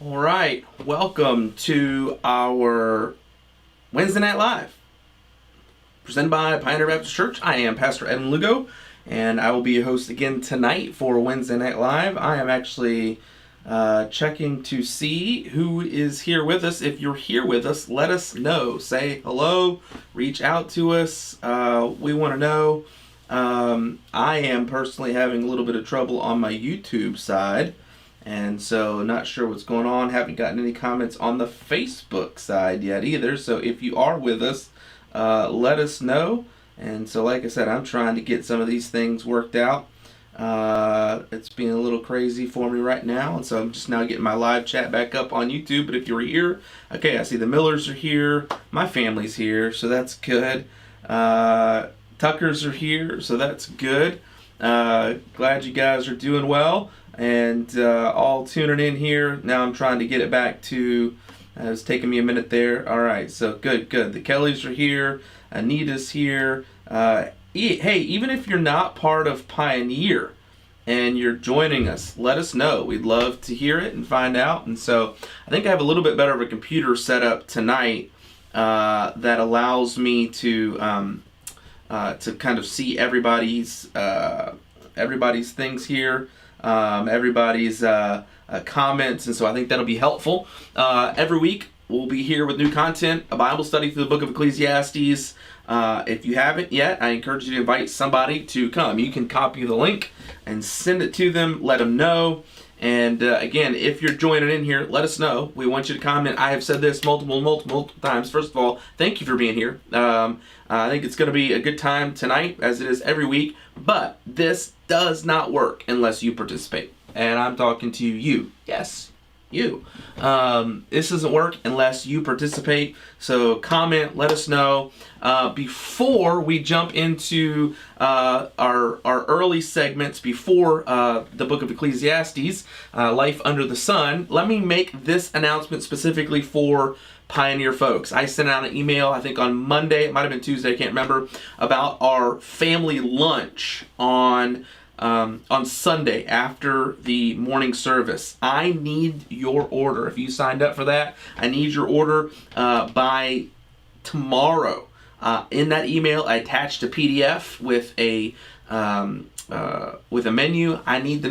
All right, welcome to our Wednesday Night Live, presented by Pioneer Baptist Church. I am Pastor Evan Lugo, and I will be your host again tonight for Wednesday Night Live. I am actually checking to see who is here with us. If you're here with us, let us know. Say hello, reach out to us. We want to know. I am personally having a little bit of trouble on my YouTube side. And so not sure what's going on. Haven't gotten any comments on the Facebook side yet either. So if you are with us, let us know. And so like I said, I'm trying to get some of these things worked out. It's being a little crazy for me right now. And so I'm just now getting my live chat back up on YouTube. But if you're here, okay, I see the Millers are here. My family's here, so that's good. Tuckers are here, so that's good. Glad you guys are doing well. And all tuning in here. Now I'm trying to get it back to, it's taking me a minute there. All right, so good. The Kellys are here. Anita's here. Hey, even if you're not part of Pioneer and you're joining us, let us know. We'd love to hear it and find out. And so I think I have a little bit better of a computer set up tonight that allows me to kind of see everybody's things here. Everybody's comments, and so I think that'll be helpful. Every week we'll be here with new content, a Bible study through the book of Ecclesiastes. If you haven't yet, I encourage you to invite somebody to come. You can copy the link and send it to them, let them know. And again, if you're joining in here, let us know. We want you to comment. I have said this multiple times. First of all, thank you for being here. I think it's going to be a good time tonight, as it is every week. But this does not work unless you participate. And I'm talking to you. Yes, you. This doesn't work unless you participate. So comment, let us know. Before we jump into our early segments before the book of Ecclesiastes, Life Under the Sun, let me make this announcement specifically for Pioneer folks. I sent out an email, I think on Monday, it might have been Tuesday, I can't remember, about our family lunch on Sunday after the morning service. I need your order. If you signed up for that, I need your order by tomorrow. In that email, I attached a PDF with a menu. I need to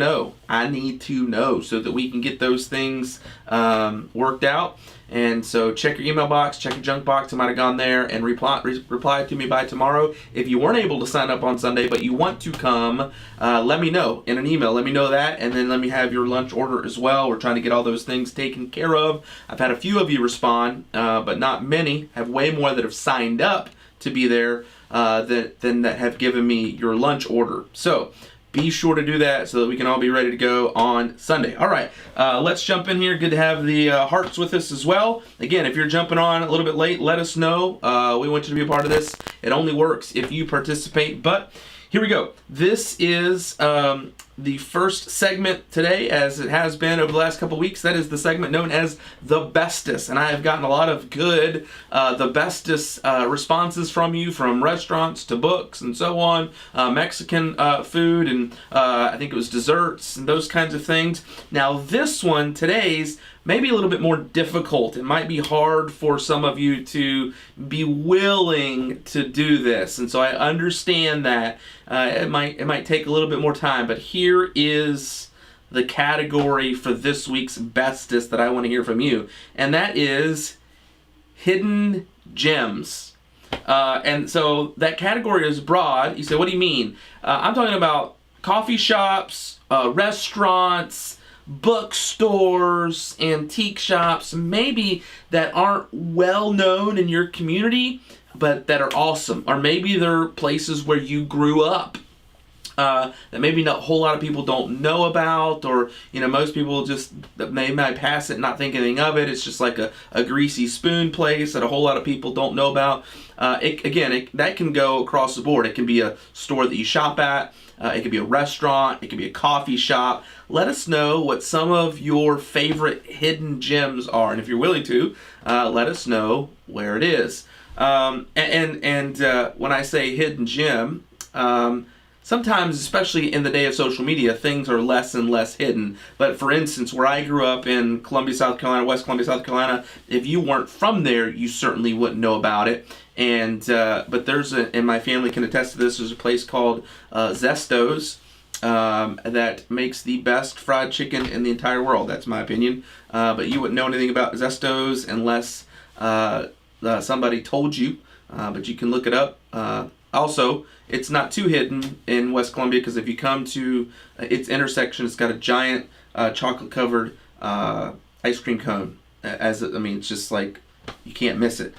know so that we can get those things worked out. And so check your email box, check your junk box. It might have gone there, and reply to me by tomorrow. If you weren't able to sign up on Sunday, but you want to come, let me know in an email. Let me know that, and then let me have your lunch order as well. We're trying to get all those things taken care of. I've had a few of you respond, but not many. I have way more that have signed up to be there than that have given me your lunch order. So be sure to do that so that we can all be ready to go on Sunday. All right, let's jump in here. Good to have the Hearts with us as well. Again, if you're jumping on a little bit late, let us know. We want you to be a part of this. It only works if you participate. But here we go. This is the first segment today, as it has been over the last couple weeks. That is the segment known as The Bestest. And I have gotten a lot of good The Bestest responses from you, from restaurants to books and so on, Mexican food, and I think it was desserts and those kinds of things. Now this one, today's, maybe a little bit more difficult. It might be hard for some of you to be willing to do this, and so I understand that it might take a little bit more time. But here is the category for this week's bestest that I want to hear from you, and that is hidden gems. And so that category is broad. You say, what do you mean? I'm talking about coffee shops, restaurants, bookstores, antique shops, maybe that aren't well known in your community, but that are awesome. Or maybe they're places where you grew up that maybe not a whole lot of people don't know about, or most people just they might pass it and not think anything of it. It's just like a greasy spoon place that a whole lot of people don't know about. That can go across the board. It can be a store that you shop at. It could be a restaurant. It could be a coffee shop. Let us know what some of your favorite hidden gems are, and if you're willing to, let us know where it is. And when I say hidden gem, sometimes, especially in the day of social media, things are less and less hidden. But for instance, where I grew up in Columbia, South Carolina, West Columbia, South Carolina, if you weren't from there, you certainly wouldn't know about it. And but and my family can attest to this, there's a place called Zesto's that makes the best fried chicken in the entire world. That's my opinion. But you wouldn't know anything about Zesto's unless somebody told you. But you can look it up. Also, it's not too hidden in West Columbia, because if you come to its intersection, it's got a giant chocolate-covered ice cream cone. It's just like, you can't miss it.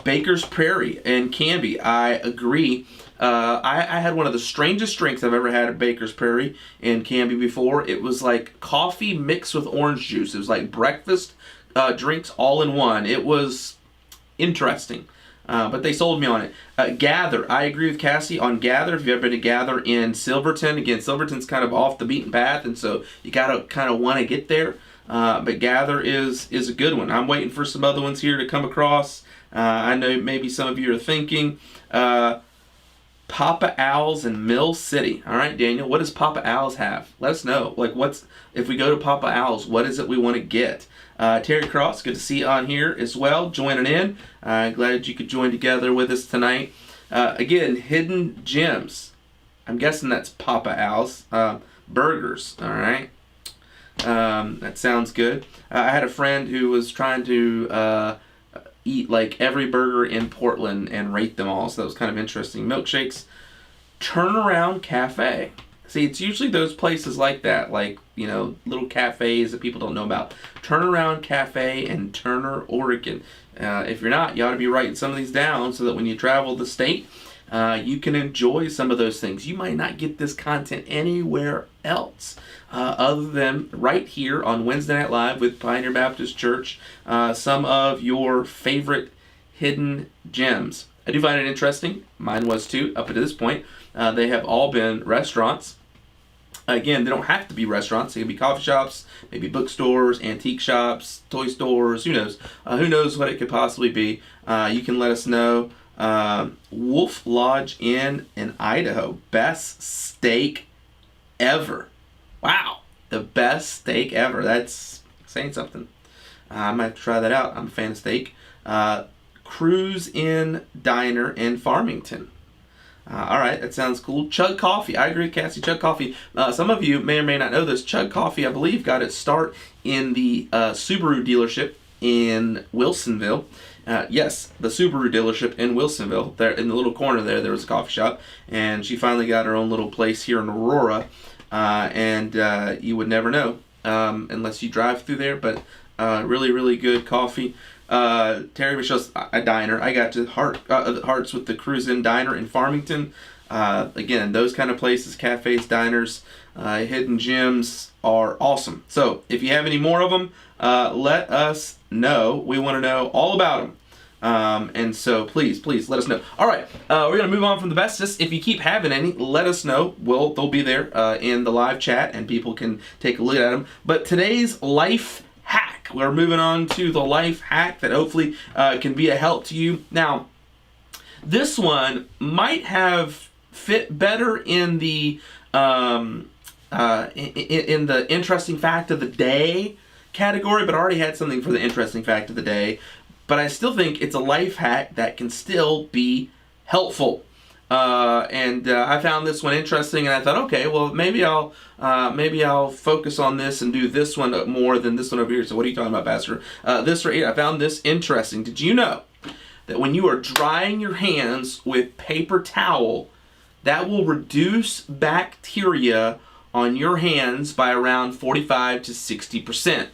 Baker's Prairie and Canby, I agree. I had one of the strangest drinks I've ever had at Baker's Prairie in Canby before. It was like coffee mixed with orange juice. It was like breakfast drinks all in one. It was interesting. But they sold me on it. Gather. I agree with Cassie on Gather. If you've ever been to Gather in Silverton, again, Silverton's kind of off the beaten path, and so you gotta kind of want to get there. But Gather is a good one. I'm waiting for some other ones here to come across. I know maybe some of you are thinking. Papa Al's in Mill City. All right, Daniel, what does Papa Al's have? Let us know. Like, if we go to Papa Al's, what is it we want to get? Terry Cross, good to see you on here as well, joining in. Glad you could join together with us tonight. Again, hidden gems. I'm guessing that's Papa Al's. Burgers, all right. That sounds good. I had a friend who was trying to eat like every burger in Portland and rate them all, so that was kind of interesting. Milkshakes. Turnaround Cafe. See, it's usually those places like that, like, little cafes that people don't know about. Turnaround Cafe in Turner, Oregon. If you're not, you ought to be writing some of these down so that when you travel the state, you can enjoy some of those things. You might not get this content anywhere else other than right here on Wednesday Night Live with Pioneer Baptist Church. Some of your favorite hidden gems. I do find it interesting. Mine was too, up to this point. They have all been restaurants. Again, they don't have to be restaurants. They can be coffee shops, maybe bookstores, antique shops, toy stores. Who knows? Who knows what it could possibly be? You can let us know. Wolf Lodge Inn in Idaho. Best steak ever. Wow. The best steak ever. That's saying something. I might have to try that out. I'm a fan of steak. Cruise Inn Diner in Farmington. All right, that sounds cool. Chug Coffee. I agree with Cassie. Chug Coffee. Some of you may or may not know this. Chug Coffee, I believe, got its start in the Subaru dealership in Wilsonville. Yes, the Subaru dealership in Wilsonville. There in the little corner there was a coffee shop, and she finally got her own little place here in Aurora. And you would never know unless you drive through there. But really, really good coffee. Terry Michelle's a diner. I got to hearts with the Cruise Inn Diner in Farmington. Again, those kind of places, cafes, diners, hidden gems are awesome. So if you have any more of them, let us know. We want to know all about them. And so please let us know. All right, we're going to move on from the bestest. If you keep having any, let us know. They'll be there in the live chat, and people can take a look at them. But today's life hack. We're moving on to the life hack that hopefully can be a help to you. Now, this one might have fit better in the in the interesting fact of the day category, but I already had something for the interesting fact of the day. But I still think it's a life hack that can still be helpful. I found this one interesting, and I thought, okay, well, maybe I'll focus on this and do this one more than this one over here. So what are you talking about, Pastor? This right here, I found this interesting. Did you know that when you are drying your hands with paper towel, that will reduce bacteria on your hands by around 45 to 60%?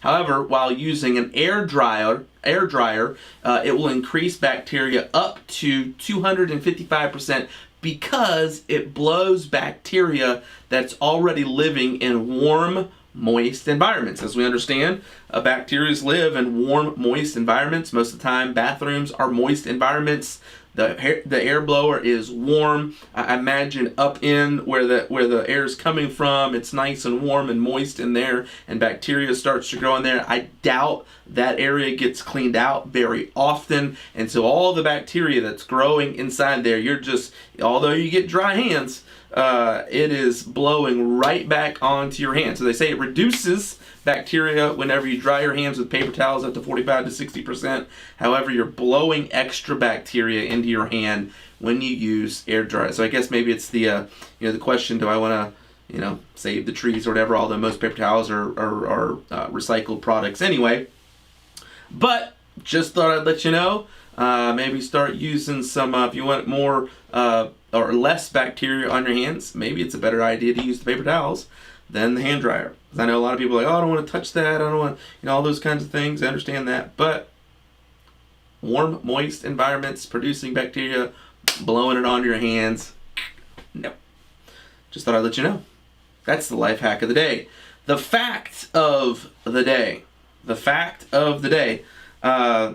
However, while using an air dryer, it will increase bacteria up to 255% because it blows bacteria that's already living in warm, moist environments. As we understand, bacteria live in warm, moist environments. Most of the time, bathrooms are moist environments. The air blower is warm. I imagine up in where the air is coming from, it's nice and warm and moist in there, and bacteria starts to grow in there. I doubt that area gets cleaned out very often, and so all the bacteria that's growing inside there, although you get dry hands, it is blowing right back onto your hand. So they say it reduces bacteria whenever you dry your hands with paper towels up to 45 to 60%. However, you're blowing extra bacteria into your hand when you use air dry. So I guess maybe it's the the question: do I want to save the trees or whatever? Although most paper towels are recycled products anyway. But just thought I'd let you know. Maybe start using some if you want more or less bacteria on your hands. Maybe it's a better idea to use the paper towels than the hand dryer. Because I know a lot of people are like, oh, I don't want to touch that. I don't want all those kinds of things. I understand that, but warm, moist environments producing bacteria, blowing it onto your hands. No. Just thought I'd let you know. That's the life hack of the day. The fact of the day. The fact of the day. Yeah.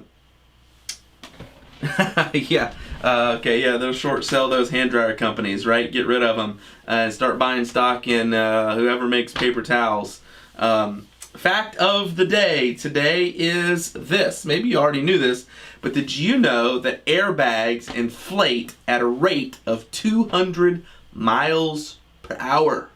Okay, yeah, they'll short sell those hand dryer companies, right? Get rid of them and start buying stock in whoever makes paper towels. Fact of the day today is this. Maybe you already knew this, but did you know that airbags inflate at a rate of 200 miles per hour?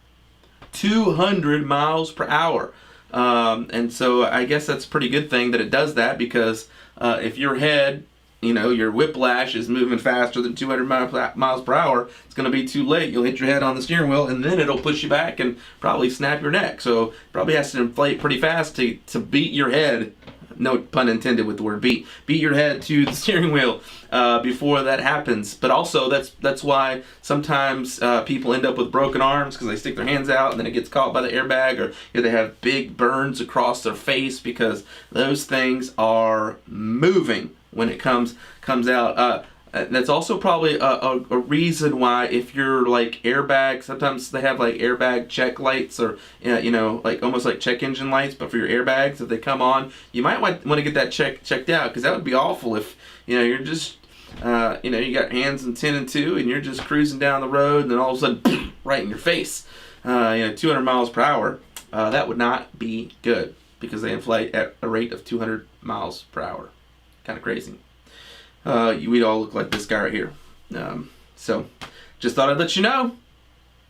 200 miles per hour. And so I guess that's a pretty good thing that it does that, because if your head, your whiplash is moving faster than 200 miles per hour, it's going to be too late. You'll hit your head on the steering wheel, and then it'll push you back and probably snap your neck. So probably has to inflate pretty fast to beat your head. No pun intended with the word beat. Beat your head to the steering wheel before that happens. But also that's why sometimes people end up with broken arms, because they stick their hands out and then it gets caught by the airbag, or they have big burns across their face because those things are moving when it comes out. That's also probably a reason why, if you're like airbag, sometimes they have like airbag check lights, or like almost like check engine lights, but for your airbags, if they come on, you might want to get that checked out, because that would be awful if you're just you got hands in 10 and 2 and you're just cruising down the road and then all of a sudden right in your face, 200 miles per hour. That would not be good, because they inflate at a rate of 200 miles per hour. Kind of crazy. We'd all look like this guy right here. So just thought I'd let you know.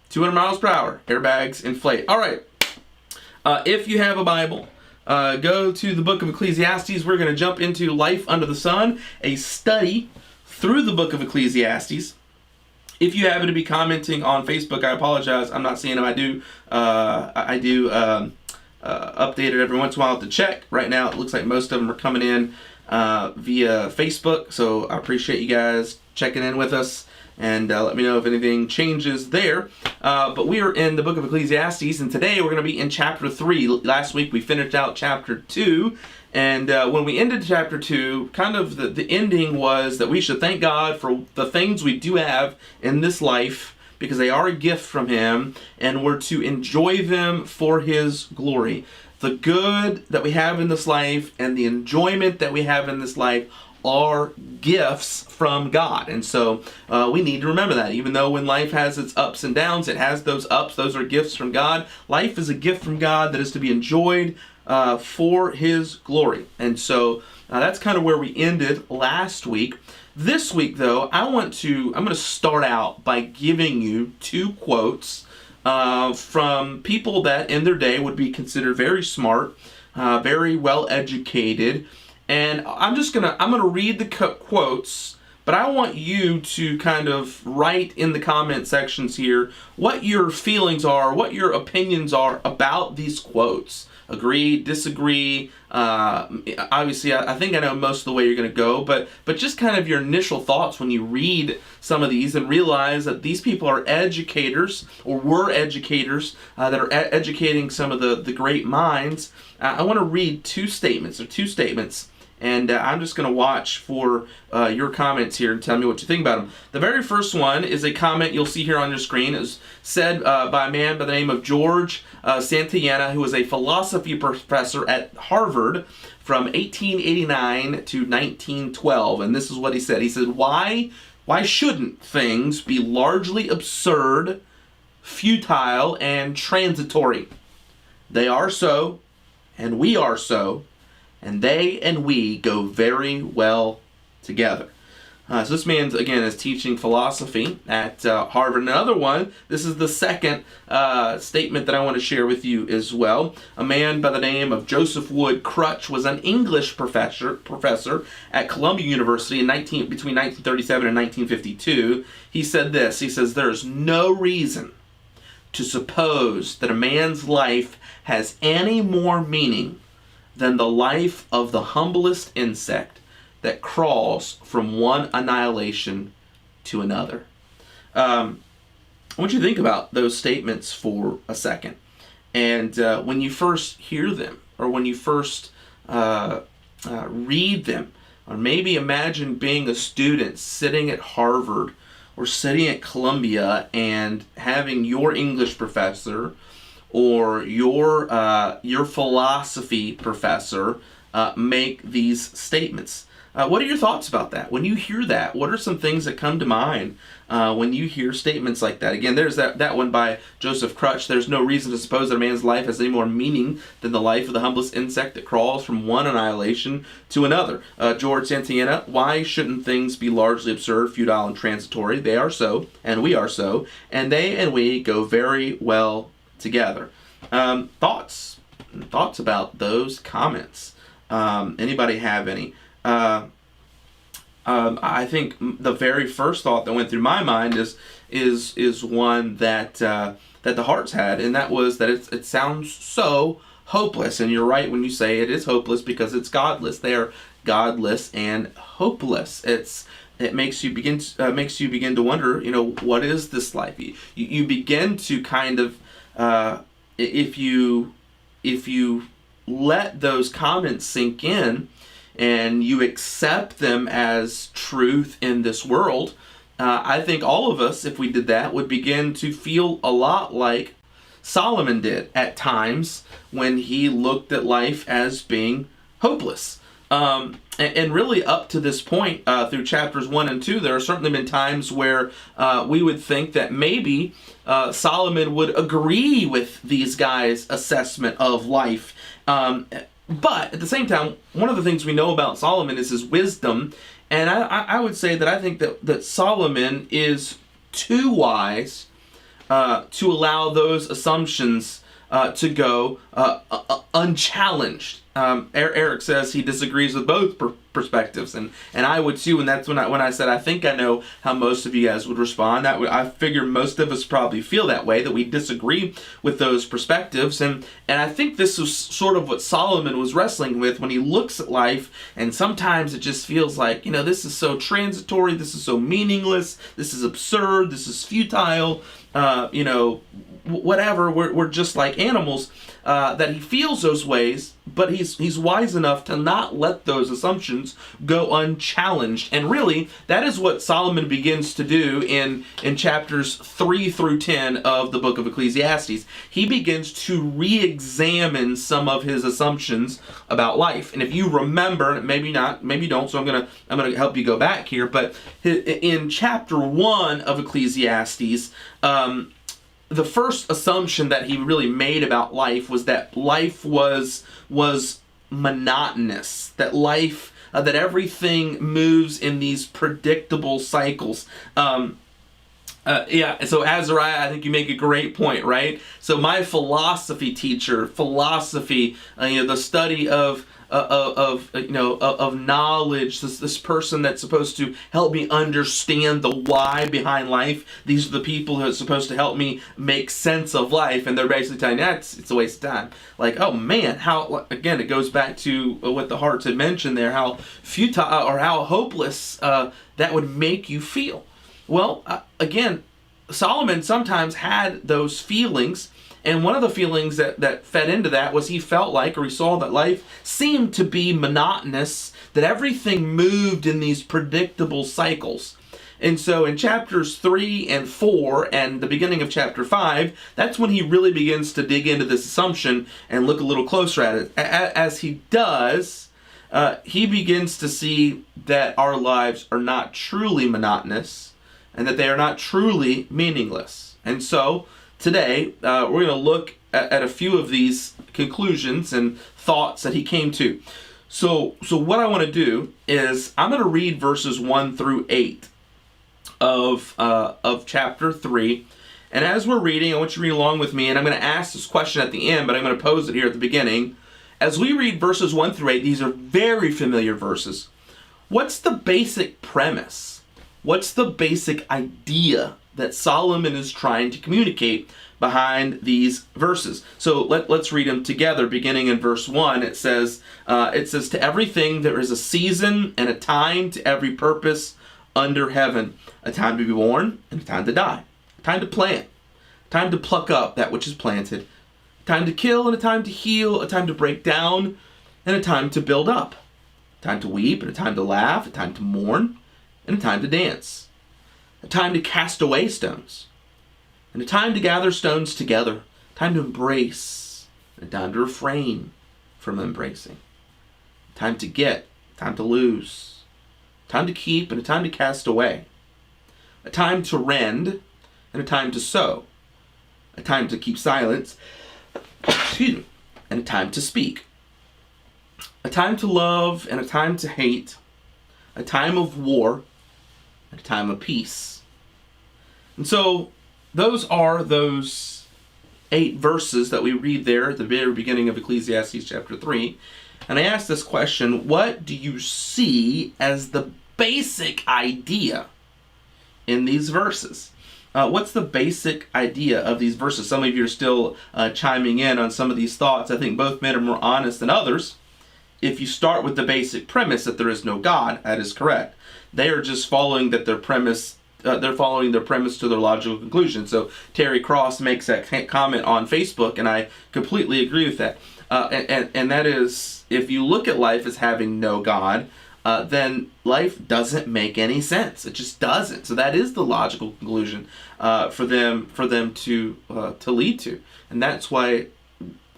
200 miles per hour. Airbags inflate. All right. If you have a Bible, go to the book of Ecclesiastes. We're going to jump into Life Under the Sun, a study through the book of Ecclesiastes. If you happen to be commenting on Facebook, I apologize. I'm not seeing them. I do update it every once in a while to check. Right now, it looks like most of them are coming in via Facebook, so I appreciate you guys checking in with us, and let me know if anything changes there. But we are in the book of Ecclesiastes, and today we're going to be in chapter 3. Last week we finished out chapter 2, and when we ended chapter 2, kind of the ending was that we should thank God for the things we do have in this life, because they are a gift from Him, and we're to enjoy them for His glory. The good that we have in this life and the enjoyment that we have in this life are gifts from God. And so we need to remember that. Even though when life has its ups and downs, it has those ups. Those are gifts from God. Life is a gift from God that is to be enjoyed for His glory. And so that's kind of where we ended last week. This week, though, I'm going to start out by giving you 2 quotes from people that in their day would be considered very smart, very well educated, and I'm gonna read the quotes, but I want you to kind of write in the comment sections here what your feelings are, what your opinions are about these quotes. Agree, disagree. Obviously, I think I know most of the way you're going to go, but just kind of your initial thoughts when you read some of these and realize that these people are educators, or were educators, that are educating some of the great minds. I want to read 2 statements, and I'm just going to watch for your comments here and tell me what you think about them. The very first one is a comment you'll see here on your screen. It was said by a man by the name of George Santayana, who was a philosophy professor at Harvard from 1889 to 1912. And this is what he said. He said, why shouldn't things be largely absurd, futile, and transitory? They are so, and we are so, and they and we go very well together. So this man, again, is teaching philosophy at Harvard. Another one, this is the second statement that I want to share with you as well. A man by the name of Joseph Wood Crutch was an English professor at Columbia University between 1937 and 1952. He said this, he says, "There's no reason to suppose that a man's life has any more meaning than the life of the humblest insect that crawls from one annihilation to another." I want you to think about those statements for a second. And when you first hear them, or when you first read them, or maybe imagine being a student sitting at Harvard or sitting at Columbia and having your English professor or your philosophy professor make these statements. What are your thoughts about that? When you hear that, what are some things that come to mind when you hear statements like that? Again, there's that one by Joseph Crutch. "There's no reason to suppose that a man's life has any more meaning than the life of the humblest insect that crawls from one annihilation to another." George Santayana, "Why shouldn't things be largely absurd, futile, and transitory? They are so, and we are so, and they and we go very well together." Thoughts about those comments? Anybody have any? I think the very first thought that went through my mind is one that the Hearts had, and that was that it sounds so hopeless. And you're right when you say it is hopeless, because it's godless. They are godless and hopeless. It makes you begin to wonder, what is this life? You begin to kind of if you let those comments sink in and you accept them as truth in this world, I think all of us, if we did that, would begin to feel a lot like Solomon did at times when he looked at life as being hopeless. And really up to this point, through chapters 1 and 2, there have certainly been times where we would think that maybe Solomon would agree with these guys' assessment of life. But at the same time, one of the things we know about Solomon is his wisdom. And I would say that I think that Solomon is too wise to allow those assumptions to go unchallenged. Eric says he disagrees with both perspectives, and I would too. And that's when I said I think I know how most of you guys would respond. I figure most of us probably feel that way, that we disagree with those perspectives, and I think this was sort of what Solomon was wrestling with when he looks at life. And sometimes it just feels like, this is so transitory, this is so meaningless, this is absurd, this is futile, whatever. We're just like animals. That he feels those ways, but he's wise enough to not let those assumptions go unchallenged. And really, that is what Solomon begins to do in chapters 3 through 10 of the book of Ecclesiastes. He begins to re-examine some of his assumptions about life. And if you remember, maybe not, maybe don't, so I'm gonna help you go back here. But in chapter 1 of Ecclesiastes, the first assumption that he really made about life was that life was monotonous, that life, that everything moves in these predictable cycles. So Azariah, I think you make a great point, right? So my philosophy teacher, the study of knowledge, this person that's supposed to help me understand the why behind life. These are the people who are supposed to help me make sense of life, and they're basically telling you it's a waste of time. Like, oh man, how, again, it goes back to what the Hearts had mentioned there, how futile or how hopeless that would make you feel. Well, again, Solomon sometimes had those feelings. And one of the feelings that fed into that was he felt like, or he saw that life seemed to be monotonous, that everything moved in these predictable cycles. And so in chapters 3 and 4 and the beginning of chapter 5, that's when he really begins to dig into this assumption and look a little closer at it. As he does, he begins to see that our lives are not truly monotonous and that they are not truly meaningless. And so today, we're going to look at a few of these conclusions and thoughts that he came to. So what I want to do is I'm going to read verses 1 through 8 of chapter 3. And as we're reading, I want you to read along with me, and I'm going to ask this question at the end, but I'm going to pose it here at the beginning. As we read verses 1 through 8, these are very familiar verses. What's the basic premise? What's the basic idea that Solomon is trying to communicate behind these verses? So let's read them together. Beginning in verse 1, it says, to everything there is a season and a time to every purpose under heaven, a time to be born and a time to die, a time to plant, a time to pluck up that which is planted, a time to kill and a time to heal, a time to break down and a time to build up, a time to weep and a time to laugh, a time to mourn and a time to dance, a time to cast away stones, and a time to gather stones together, a time to embrace, and a time to refrain from embracing, a time to get, a time to lose, a time to keep, and a time to cast away, a time to rend, and a time to sow, a time to keep silence, and a time to speak, a time to love, and a time to hate, a time of war, and a time of peace. And so those are those 8 verses that we read there at the very beginning of Ecclesiastes chapter 3. And I asked this question, what do you see as the basic idea in these verses? What's the basic idea of these verses? Some of you are still chiming in on some of these thoughts. I think both men are more honest than others. If you start with the basic premise that there is no God, that is correct. They are just following their premise to their logical conclusion. So Terry Cross makes that comment on Facebook, and I completely agree with that. And that is, if you look at life as having no God, then life doesn't make any sense. It just doesn't. So that is the logical conclusion for them to lead to, and that's why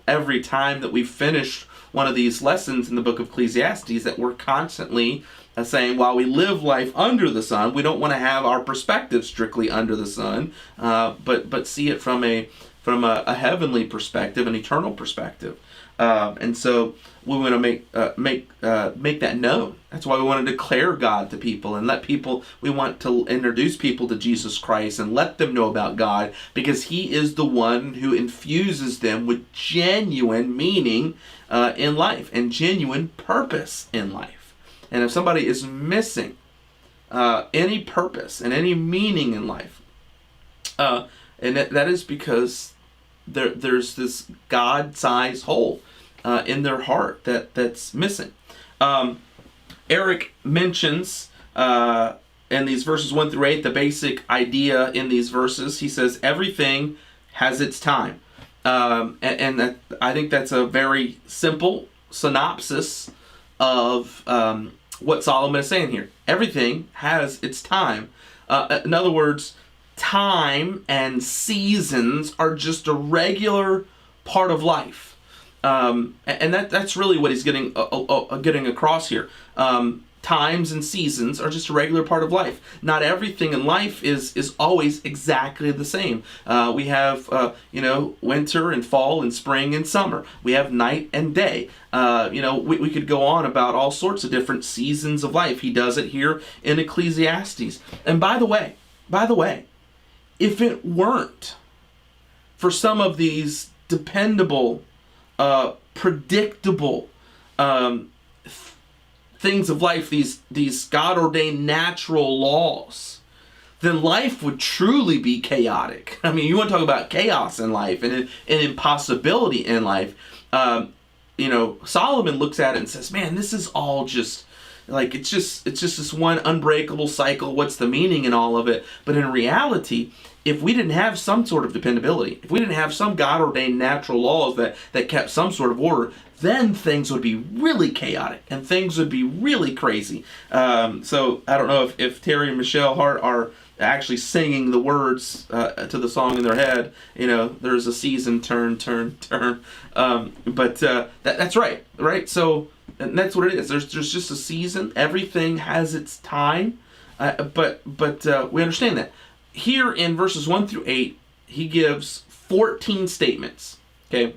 every time that we finish one of these lessons in the book of Ecclesiastes, that we're constantly saying, while we live life under the sun, we don't want to have our perspective strictly under the sun, but see it from a heavenly perspective, an eternal perspective. And so we want to make that known. That's why we want to declare God to people and we want to introduce people to Jesus Christ and let them know about God, because He is the one who infuses them with genuine meaning in life and genuine purpose in life. And if somebody is missing any purpose and any meaning in life, and that is because there's this God-sized hole in their heart that's missing. Eric mentions in these verses 1 through 8 the basic idea in these verses. He says everything has its time, and that, I think that's a very simple synopsis of what Solomon is saying here. Everything has its time. In other words, time and seasons are just a regular part of life, and that's really what he's getting across here. Times and seasons are just a regular part of life. Not everything in life is always exactly the same. We have winter and fall and spring and summer. We have night and day. We could go on about all sorts of different seasons of life. He does it here in Ecclesiastes. And by the way, if it weren't for some of these dependable, predictable things of life, these God-ordained natural laws, then life would truly be chaotic. I mean, you want to talk about chaos in life and an impossibility in life. Solomon looks at it and says, man, this is all just like, it's just this one unbreakable cycle. What's the meaning in all of it? But in reality, if we didn't have some sort of dependability, if we didn't have some God-ordained natural laws that kept some sort of order, then things would be really chaotic and things would be really crazy. So I don't know if Terry and Michelle Hart are actually singing the words to the song in their head. There's a season, turn. But that's right? So, and that's what it is. There's just a season. Everything has its time. But we understand that. Here in verses 1 through 8, he gives 14 statements. Okay?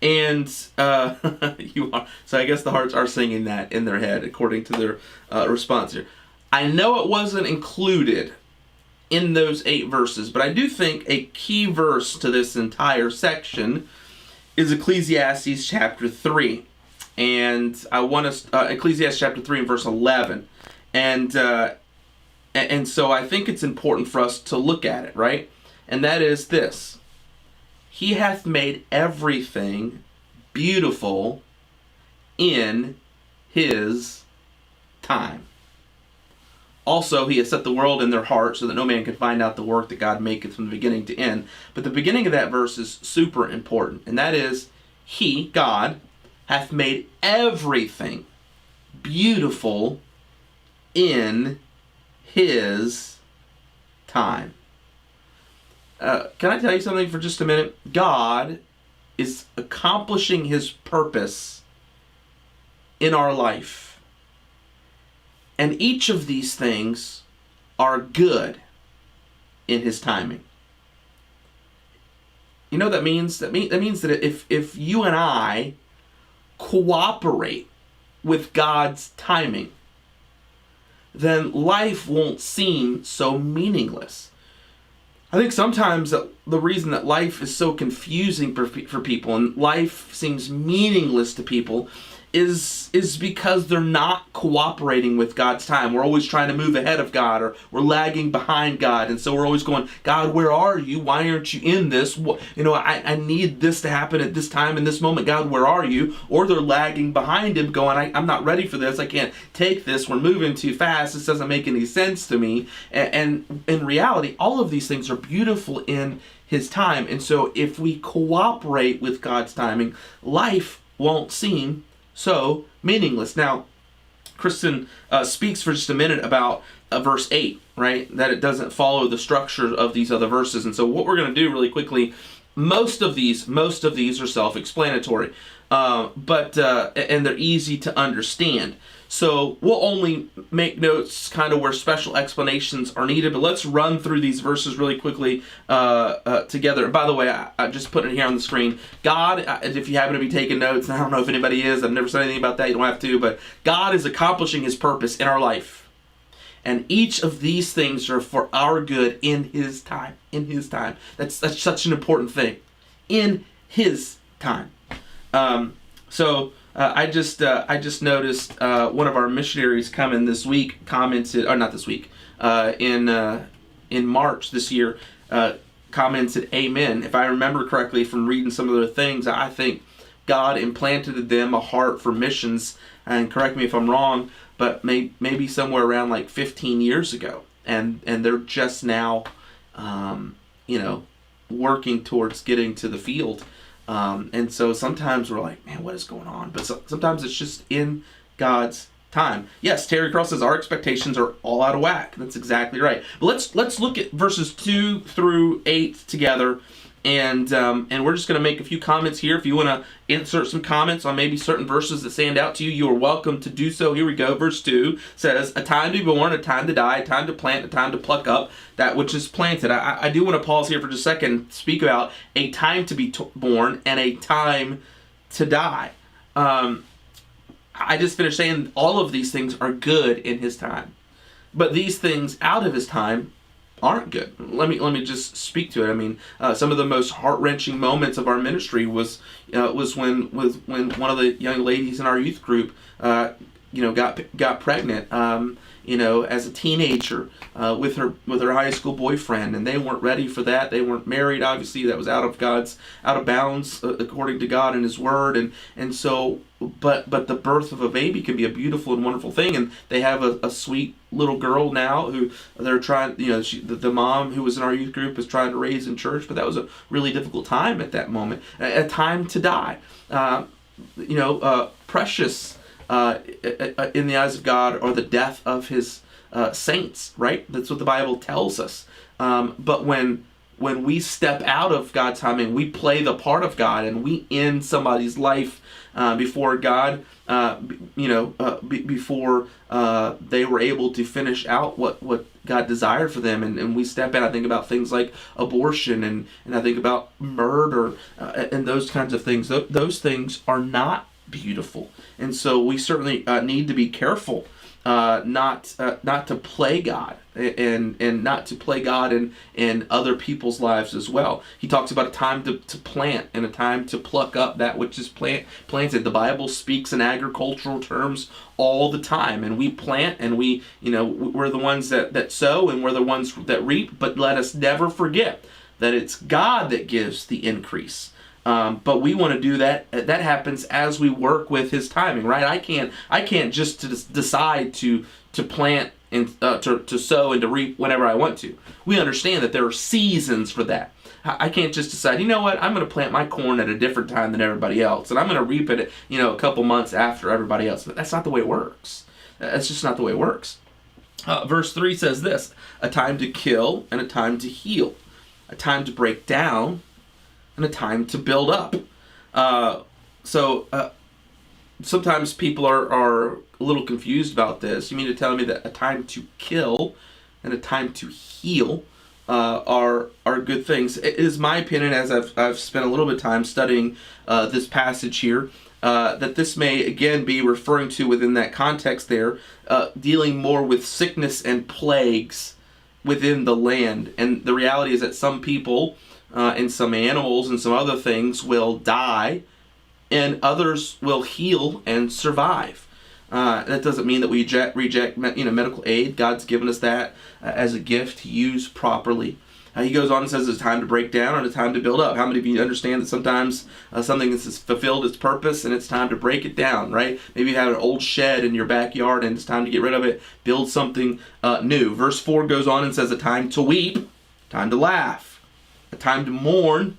And you are. So I guess the hearts are singing that in their head according to their response here. I know it wasn't included in those 8 verses, but I do think a key verse to this entire section is Ecclesiastes chapter 3. And I want to, Ecclesiastes chapter 3 and verse 11. And so I think it's important for us to look at it, right? And that is this: He hath made everything beautiful in his time. Also, he has set the world in their heart so that no man can find out the work that God maketh from the beginning to end. But the beginning of that verse is super important. And that is, he, God, hath made everything beautiful in his time. Can I tell you something for just a minute? God is accomplishing his purpose in our life. And each of these things are good in his timing. You know what that means? That means that if you and I cooperate with God's timing, then life won't seem so meaningless. I think sometimes the reason that life is so confusing for people and life seems meaningless to people is because they're not cooperating with God's time. We're always trying to move ahead of God, or we're lagging behind God, and so we're always going, God, where are you? Why aren't you in this? I need this to happen at this time, in this moment. God, where are you? Or they're lagging behind him going, I'm not ready for this. I can't take this. We're moving too fast. This doesn't make any sense to me. And in reality, all of these things are beautiful in his time. And so if we cooperate with God's timing, life won't seem so meaningless. Now, Kristen speaks for just a minute about verse 8, right? That it doesn't follow the structure of these other verses. And so what we're going to do really quickly, most of these are self-explanatory, but they're easy to understand. So we'll only make notes kind of where special explanations are needed, but let's run through these verses really quickly together. And by the way, I just put it here on the screen. God, if you happen to be taking notes, and I don't know if anybody is, I've never said anything about that, you don't have to, but God is accomplishing his purpose in our life. And each of these things are for our good in his time. In his time. That's such an important thing. In his time. I just noticed one of our missionaries coming this week commented, or not this week, in March this year, commented amen. If I remember correctly from reading some of their things, I think God implanted in them a heart for missions, and correct me if I'm wrong, but maybe somewhere around like 15 years ago, and they're just now, working towards getting to the field. And so sometimes we're like, man, what is going on? But sometimes it's just in God's time. Yes, Terry Cross says our expectations are all out of whack. That's exactly right. But let's look at verses 2 through 8 together, and we're just going to make a few comments here. If you want to insert some comments on maybe certain verses that stand out to you, you are welcome to do so. Here we go. Verse 2 says, a time to be born, a time to die, a time to plant, a time to pluck up that which is planted. I do want to pause here for just a second, speak about a time to be born and a time to die. I just finished saying all of these things are good in his time. But these things out of his time aren't good. Let me just speak to it. I mean, some of the most heart-wrenching moments of our ministry was when one of the young ladies in our youth group got pregnant as a teenager with her high school boyfriend, and they weren't ready for that. They weren't married, obviously. That was out of bounds according to God and his word, and so but the birth of a baby can be a beautiful and wonderful thing, and they have a sweet little girl now who they're trying, the mom who was in our youth group is trying to raise in church, but that was a really difficult time at that moment, a time to die, precious in the eyes of God are the death of his saints, right? That's what the Bible tells us. But when when we step out of God's timing, we play the part of God and we end somebody's life before God, before they were able to finish out what God desired for them, and we step in. I think about things like abortion, and I think about murder, and those kinds of things. Those things are not beautiful, and so we certainly need to be careful not to play God, and not to play God in other people's lives as well. He talks about a time to plant and a time to pluck up that which is planted. The Bible speaks in agricultural terms all the time, and we plant, and we're the ones that sow, and we're the ones that reap. But let us never forget that it's God that gives the increase. But we want to do that. That happens as we work with His timing, right? I can't just decide to plant and to sow and to reap whenever I want to. We understand that there are seasons for that. I can't just decide, you know what, I'm going to plant my corn at a different time than everybody else, and I'm going to reap it, a couple months after everybody else. But that's not the way it works. That's just not the way it works. Verse 3 says this: a time to kill and a time to heal, a time to break down and a time to build up. Sometimes people are a little confused about this. You mean to tell me that a time to kill and a time to heal are good things? It is my opinion, as I've spent a little bit of time studying this passage here, that this may again be referring to, within that context there, dealing more with sickness and plagues within the land. And the reality is that some people and some animals and some other things will die, and others will heal and survive. That doesn't mean that we reject medical aid. God's given us that as a gift to use properly. He goes on and says it's time to break down and a time to build up. How many of you understand that sometimes something has fulfilled its purpose and it's time to break it down, right? Maybe you have an old shed in your backyard and it's time to get rid of it, build something new. Verse 4 goes on and says a time to weep, time to laugh, a time to mourn,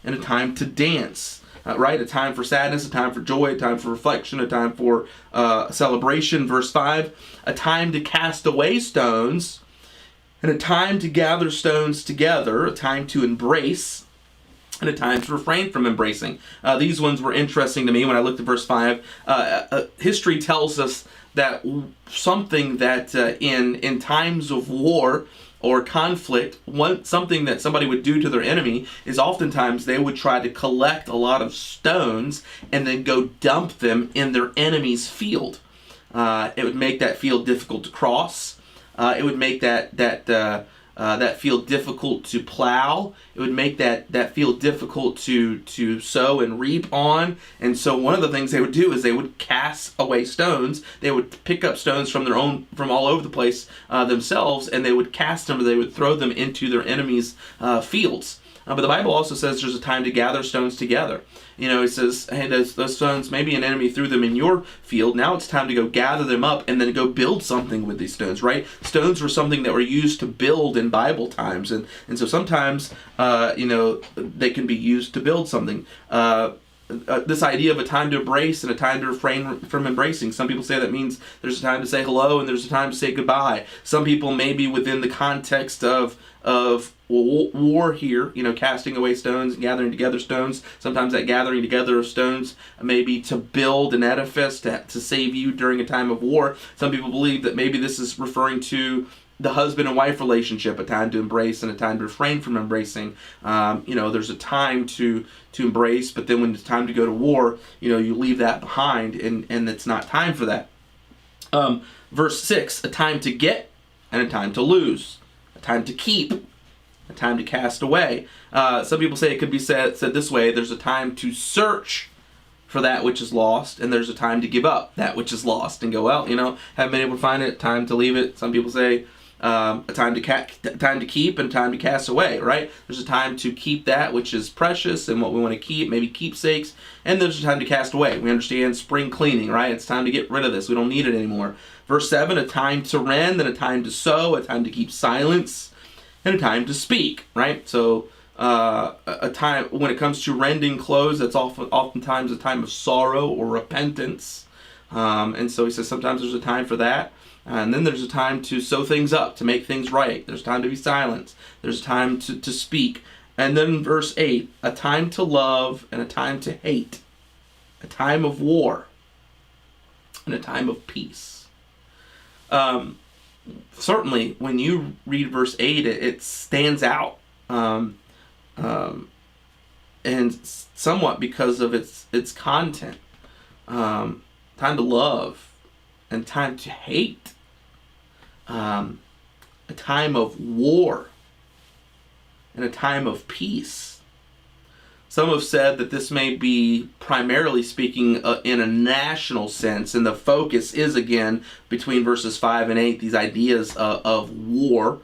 and a time to dance. Right? A time for sadness, a time for joy, a time for reflection, a time for celebration. Verse 5, a time to cast away stones, and a time to gather stones together, a time to embrace, and a time to refrain from embracing. These ones were interesting to me when I looked at verse 5. History tells us that something that in times of war or conflict, something that somebody would do to their enemy is oftentimes they would try to collect a lot of stones and then go dump them in their enemy's field. It would make that field difficult to cross. It would make that field difficult to plow. It would make that field difficult to sow and reap on. And so one of the things they would do is they would cast away stones. They would pick up stones from all over the place themselves, and they would cast them, or they would throw them into their enemies' fields. But the Bible also says there's a time to gather stones together. It says, hey, those stones, maybe an enemy threw them in your field. Now it's time to go gather them up and then go build something with these stones, right? Stones were something that were used to build in Bible times. And so sometimes, they can be used to build something. This idea of a time to embrace and a time to refrain from embracing. Some people say that means there's a time to say hello and there's a time to say goodbye. Some people, maybe within the context of war here, casting away stones and gathering together stones. Sometimes that gathering together of stones may be to build an edifice to save you during a time of war. Some people believe that maybe this is referring to the husband and wife relationship, a time to embrace and a time to refrain from embracing. There's a time to embrace, but then when it's time to go to war, you leave that behind, and it's not time for that. Verse 6, a time to get and a time to lose, a time to keep, a time to cast away. Some people say it could be said this way: there's a time to search for that which is lost, and there's a time to give up that which is lost and go, well, haven't been able to find it, time to leave it. Some people say a time to keep and time to cast away, right? There's a time to keep that which is precious and what we want to keep, maybe keepsakes, and there's a time to cast away. We understand spring cleaning, right? It's time to get rid of this. We don't need it anymore. Verse 7, a time to rend and a time to sow, a time to keep silence, and a time to speak, right? So a time when it comes to rending clothes, that's oftentimes a time of sorrow or repentance. And so he says sometimes there's a time for that. And then there's a time to sew things up, to make things right. There's time to be silent. There's time to speak. And then verse 8, a time to love and a time to hate. A time of war and a time of peace. Certainly, when you read verse 8, it stands out. And somewhat because of its content. Time to love and time to hate. A time of war and a time of peace. Some have said that this may be primarily speaking in a national sense, and the focus is again between verses 5 and 8, these ideas of war.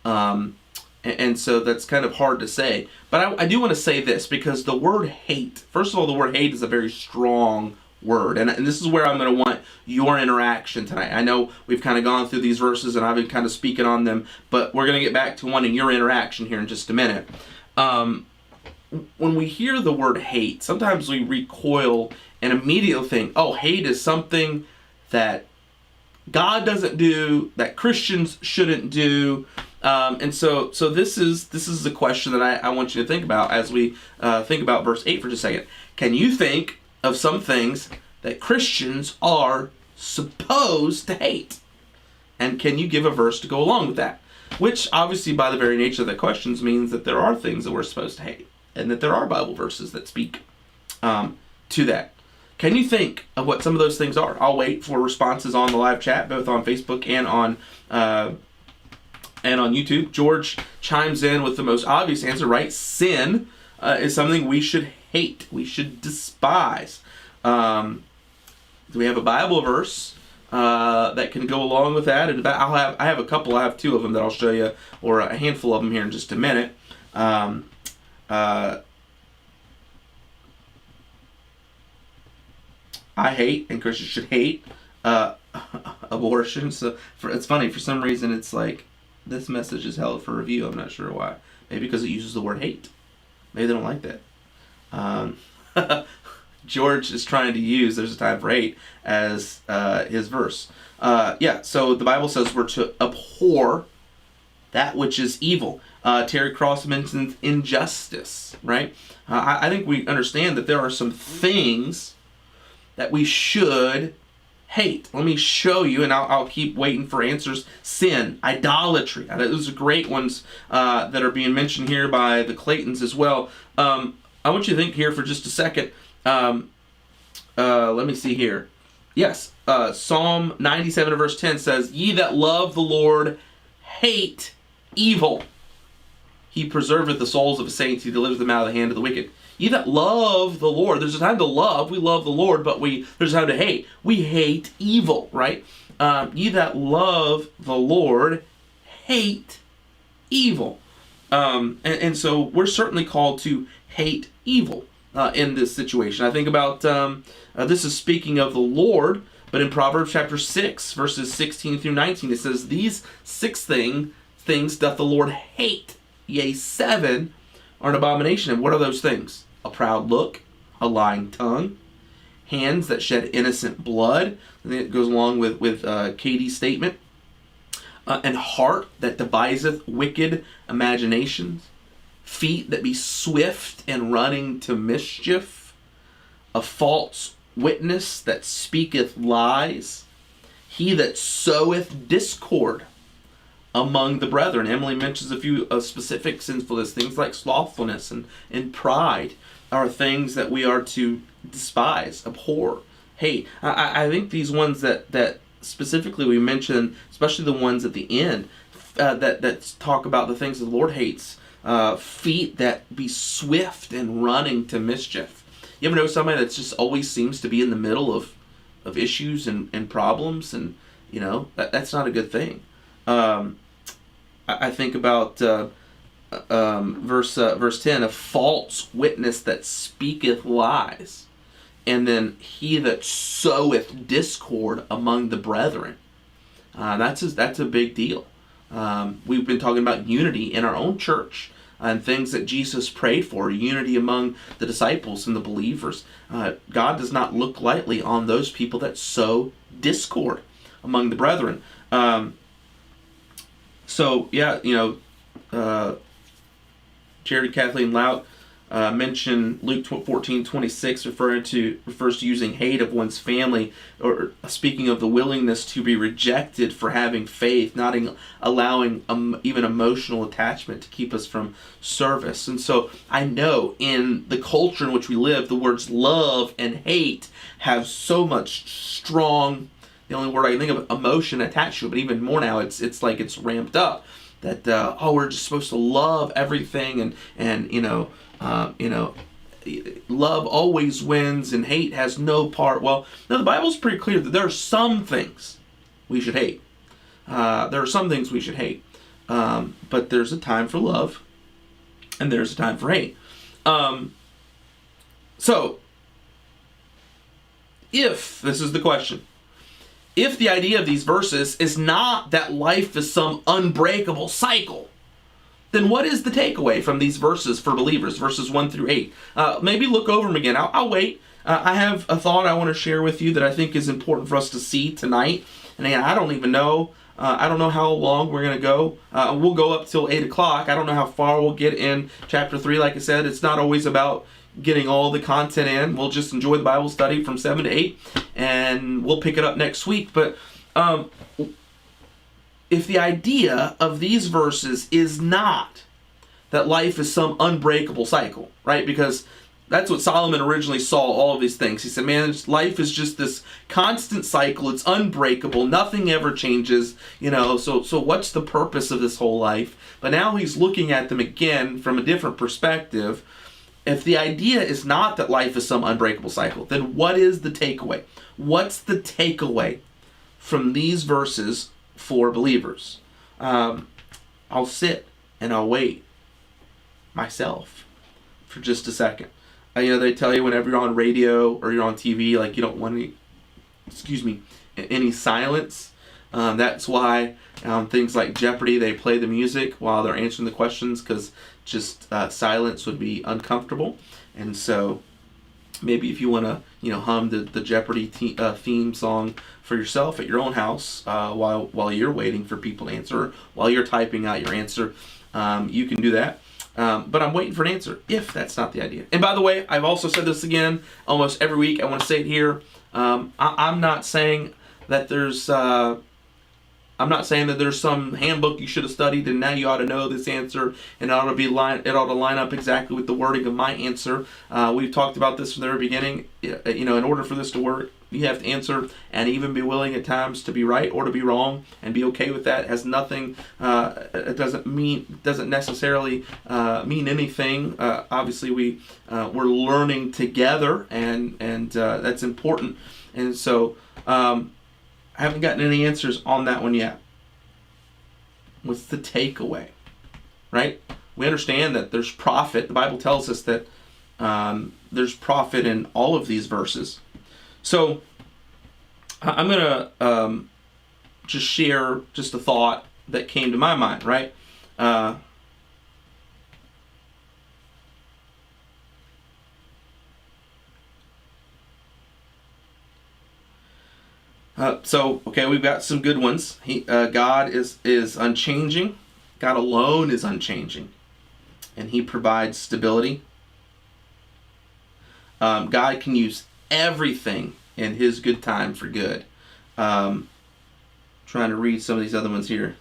And so that's kind of hard to say. But I do want to say this, because the word hate, first of all, the word hate is a very strong word. And this is where I'm going to want your interaction tonight. I know we've kind of gone through these verses and I've been kind of speaking on them, but we're going to get back to wanting your interaction here in just a minute. When we hear the word hate, sometimes we recoil and immediately think, oh, hate is something that God doesn't do, that Christians shouldn't do. And so this is the question that I want you to think about as we think about verse 8 for just a second. Can you think of some things that Christians are supposed to hate? And can you give a verse to go along with that? Which obviously by the very nature of the questions means that there are things that we're supposed to hate, and that there are Bible verses that speak to that. Can you think of what some of those things are? I'll wait for responses on the live chat, both on Facebook and on YouTube. George chimes in with the most obvious answer, right? Sin is something we should hate. We should despise. Do we have a Bible verse that can go along with that? And I have a couple. I have two of them that I'll show you, or a handful of them here in just a minute. I hate, and Christians should hate, abortion. So it's funny, for some reason it's like this message is held for review. I'm not sure why. Maybe because it uses the word hate. Maybe they don't like that. George is trying to use "there's a time for hate" as his verse. So the Bible says we're to abhor that which is evil. Terry Cross mentions injustice, right? I think we understand that there are some things that we should hate. Let me show you, and I'll keep waiting for answers. Sin, idolatry. Those are great ones that are being mentioned here by the Claytons as well. I want you to think here for just a second. Let me see here. Yes, Psalm 97 verse 10 says, "Ye that love the Lord hate evil. He preserveth the souls of his saints. He delivers them out of the hand of the wicked." Ye that love the Lord. There's a time to love. We love the Lord, but there's a time to hate. We hate evil, right? Ye that love the Lord hate evil. And so we're certainly called to hate evil in this situation. I think about, this is speaking of the Lord, but in Proverbs chapter 6, verses 16 through 19, it says, "These 6 things doth the Lord hate, yea, 7 are an abomination." And what are those things? A proud look, a lying tongue, hands that shed innocent blood. I think it goes along with Katie's statement. And heart that deviseth wicked imaginations. Feet that be swift in running to mischief. A false witness that speaketh lies. He that soweth discord among the brethren. Emily mentions a few specific sinfulness, things like slothfulness and pride are things that we are to despise, abhor, hate. I think these ones that specifically we mention, especially the ones at the end, that talk about the things that the Lord hates. Feet that be swift and running to mischief. You ever know somebody that just always seems to be in the middle of issues and problems, and that's not a good thing. I think about verse 10, "A false witness that speaketh lies, and then he that soweth discord among the brethren." That's a big deal. We've been talking about unity in our own church and things that Jesus prayed for, unity among the disciples and the believers. God does not look lightly on those people that sow discord among the brethren. Um, so yeah, Jared Kathleen Lout mentioned Luke 14:26 refers to using hate of one's family, or speaking of the willingness to be rejected for having faith, not allowing even emotional attachment to keep us from service. And so I know in the culture in which we live, the words love and hate have so much strong, the only word I can think of, emotion attached to it, but even more now, it's like it's ramped up. That we're just supposed to love everything, and love always wins and hate has no part. Well, no, the Bible's pretty clear that there are some things we should hate. There are some things we should hate, but there's a time for love, and there's a time for hate. So, if this is the question. If the idea of these verses is not that life is some unbreakable cycle, then what is the takeaway from these verses for believers, verses 1 through 8? Maybe look over them again. I'll wait. I have a thought I want to share with you that I think is important for us to see tonight. And again, I don't even know. I don't know how long we're going to go. We'll go up till 8 o'clock. I don't know how far we'll get in chapter 3. Like I said, it's not always about getting all the content in. We'll just enjoy the Bible study from 7 to 8, and we'll pick it up next week. But if the idea of these verses is not that life is some unbreakable cycle, right? Because that's what Solomon originally saw all of these things. He said, man, life is just this constant cycle. It's unbreakable. Nothing ever changes, so what's the purpose of this whole life? But now he's looking at them again from a different perspective. If the idea is not that life is some unbreakable cycle, then what is the takeaway? What's the takeaway from these verses for believers? I'll sit and I'll wait myself for just a second. They tell you whenever you're on radio or you're on TV, like you don't want any silence. That's why things like Jeopardy, they play the music while they're answering the questions, because just silence would be uncomfortable. And so maybe if you want to hum the Jeopardy theme song for yourself at your own house while you're waiting for people to answer, while you're typing out your answer, you can do that. But I'm waiting for an answer if that's not the idea. And by the way, I've also said this again almost every week. I want to say it here. I'm not saying that there's some handbook you should have studied and now you ought to know this answer and it ought to line up exactly with the wording of my answer. We've talked about this from the very beginning. In order for this to work, you have to answer and even be willing at times to be right or to be wrong and be okay with that. It has nothing. It doesn't necessarily mean anything. Obviously, we're learning together, and that's important. And so. I haven't gotten any answers on that one yet. What's the takeaway? Right? We understand that there's profit. The Bible tells us that there's profit in all of these verses. So I'm going to just share just a thought that came to my mind, right? We've got some good ones. God is unchanging. God alone is unchanging. And He provides stability. God can use everything in His good time for good. Trying to read some of these other ones here.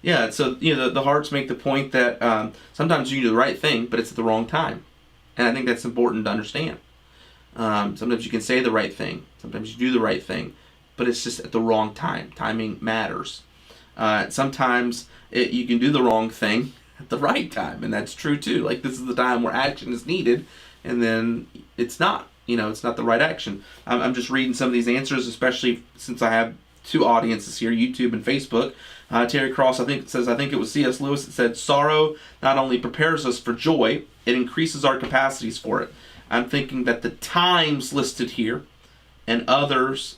Yeah, so the hearts make the point that sometimes you do the right thing, but it's at the wrong time. And I think that's important to understand. Sometimes you can say the right thing. Sometimes you do the right thing, but it's just at the wrong time. Timing matters. Sometimes you can do the wrong thing at the right time, and that's true too. Like this is the time where action is needed, and then it's not. It's not the right action. I'm just reading some of these answers, especially since I have two audiences here, YouTube and Facebook. Terry Cross, I think it was C.S. Lewis that said, "Sorrow not only prepares us for joy, it increases our capacities for it." I'm thinking that the times listed here and others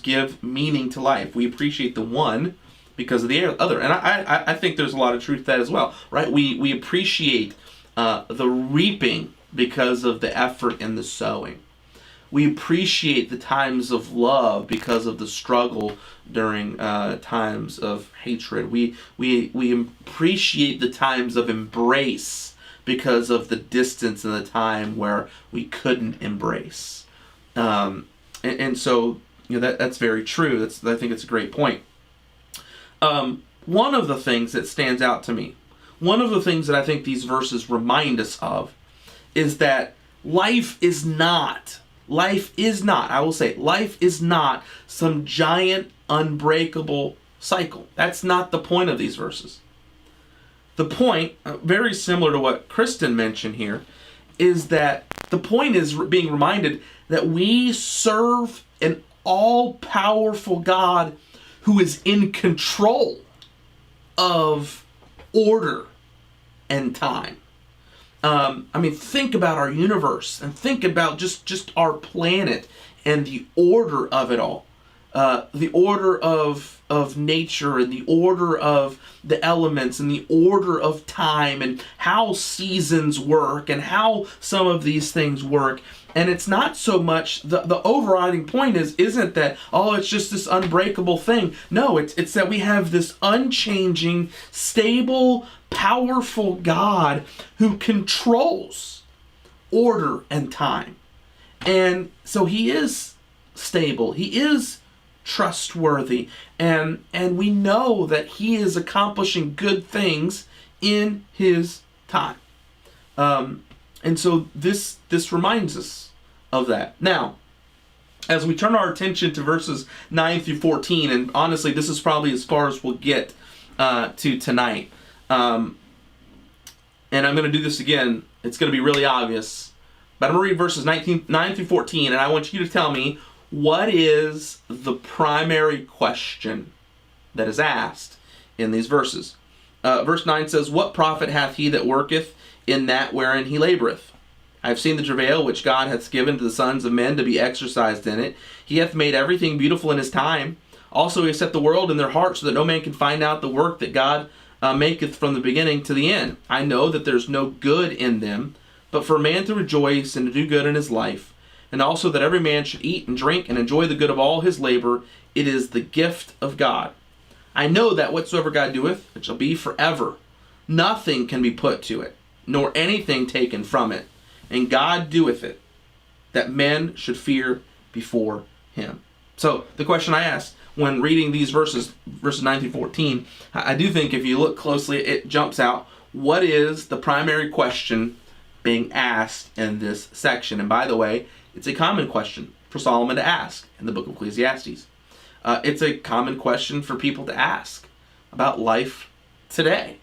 give meaning to life. We appreciate the one because of the other. And I think there's a lot of truth to that as well, right? We appreciate the reaping because of the effort and the sowing. We appreciate the times of love because of the struggle during times of hatred. We appreciate the times of embrace because of the distance and the time where we couldn't embrace. And so, that's very true. I think it's a great point. One of the things that stands out to me, one of the things that I think these verses remind us of, is that life is not, I will say, life is not some giant, unbreakable cycle. That's not the point of these verses. The point, very similar to what Kristen mentioned here, is that the point is being reminded that we serve an all-powerful God who is in control of order and time. Think about our universe and think about just our planet and the order of it all. The order of nature and the order of the elements and the order of time and how seasons work and how some of these things work. And it's not so much, the overriding point isn't that, it's just this unbreakable thing. No, it's that we have this unchanging, stable, powerful God who controls order and time. And so he is stable. He is trustworthy. And we know that he is accomplishing good things in his time. And so this reminds us of that. Now, as we turn our attention to verses 9 through 14, and honestly, this is probably as far as we'll get to tonight. And I'm going to do this again. It's going to be really obvious. But I'm going to read verses 9 through 14, and I want you to tell me, what is the primary question that is asked in these verses? Verse 9 says, "What profit hath he that worketh in that wherein he laboureth? I have seen the travail which God hath given to the sons of men to be exercised in it. He hath made everything beautiful in his time. Also he hath set the world in their hearts, so that no man can find out the work that God maketh from the beginning to the end. I know that there's no good in them, but for a man to rejoice and to do good in his life, and also that every man should eat and drink and enjoy the good of all his labor, it is the gift of God. I know that whatsoever God doeth, it shall be forever. Nothing can be put to it, nor anything taken from it. And God doeth it, that men should fear before him." So the question I asked when reading these verses 9 through 14, I do think if you look closely, it jumps out. What is the primary question being asked in this section? And by the way, it's a common question for Solomon to ask in the book of Ecclesiastes. It's a common question for people to ask about life today.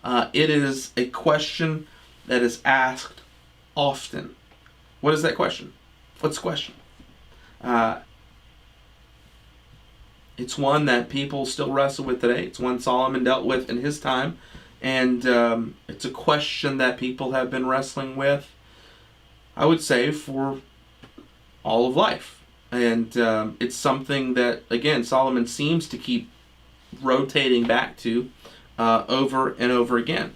It is a question that is asked often. What is that question? What's the question? It's one that people still wrestle with today. It's one Solomon dealt with in his time. And it's a question that people have been wrestling with, I would say, for all of life. And it's something that, again, Solomon seems to keep rotating back to over and over again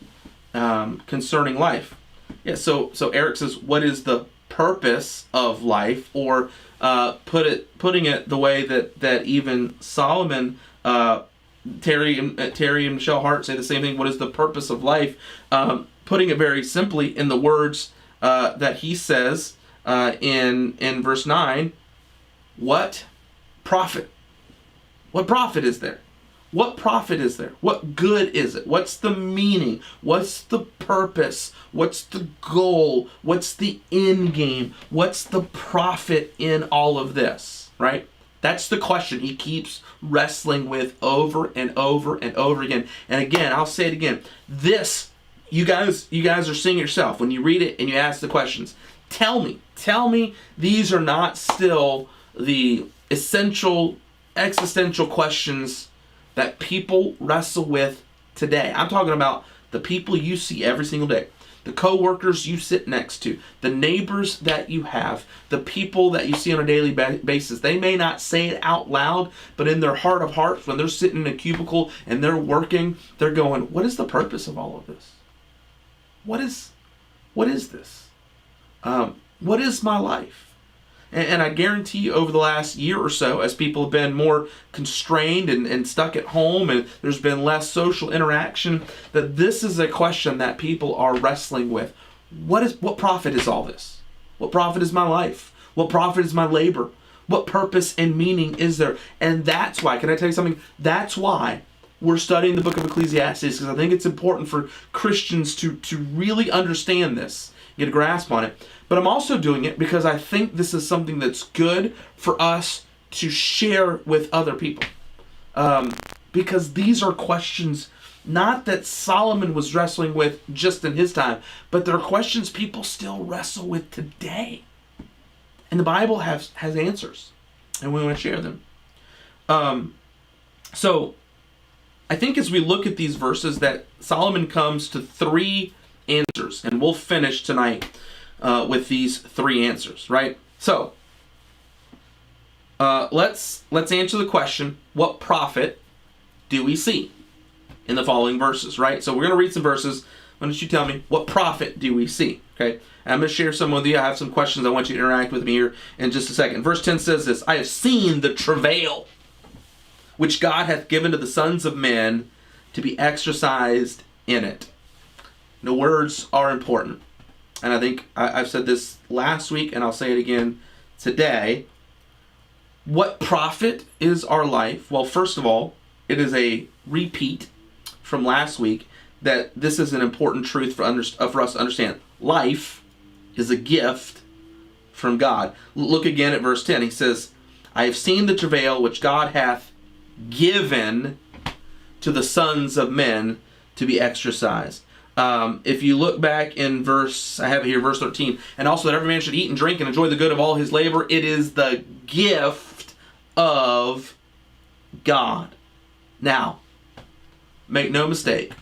concerning life. Yeah, so Eric says, what is the purpose of life? Or putting it the way that even Solomon, Terry and Michelle Hart say the same thing. What is the purpose of life? Putting it very simply in the words that he says in verse 9, what profit? What profit is there? What profit is there? What good is it? What's the meaning? What's the purpose? What's the goal? What's the end game? What's the profit in all of this, right? That's the question he keeps wrestling with over and over and over again. And again, I'll say it again. This, you guys are seeing it yourself when you read it and you ask the questions. Tell me these are not still the essential existential questions that people wrestle with today. I'm talking about the people you see every single day, the co-workers you sit next to, the neighbors that you have, the people that you see on a daily basis. They may not say it out loud, but in their heart of hearts, when they're sitting in a cubicle and they're working, they're going, what is the purpose of all of this? What is this? What is my life? And I guarantee you over the last year or so, as people have been more constrained and stuck at home and there's been less social interaction, that this is a question that people are wrestling with. What profit is all this? What profit is my life? What profit is my labor? What purpose and meaning is there? And that's why, can I tell you something? That's why we're studying the book of Ecclesiastes, because I think it's important for Christians to really understand this, get a grasp on it. But I'm also doing it because I think this is something that's good for us to share with other people. Because these are questions not that Solomon was wrestling with just in his time, but they're questions people still wrestle with today. And the Bible has answers, and we want to share them. So I think as we look at these verses that Solomon comes to 3 answers, and we'll finish tonight with these 3 answers, right? So let's answer the question, what profit do we see in the following verses, right? So we're going to read some verses. Why don't you tell me, what profit do we see? Okay, and I'm going to share some with you. I have some questions I want you to interact with me here in just a second. Verse 10 says this, I have seen the travail which God hath given to the sons of men to be exercised in it. The words are important. And I think I've said this last week, and I'll say it again today. What profit is our life? Well, first of all, it is a repeat from last week that this is an important truth for us to understand. Life is a gift from God. Look again at verse 10. He says, I have seen the travail which God hath given to the sons of men to be exercised. If you look back in verse 13, and also that every man should eat and drink and enjoy the good of all his labor, it is the gift of God. Now, make no mistake,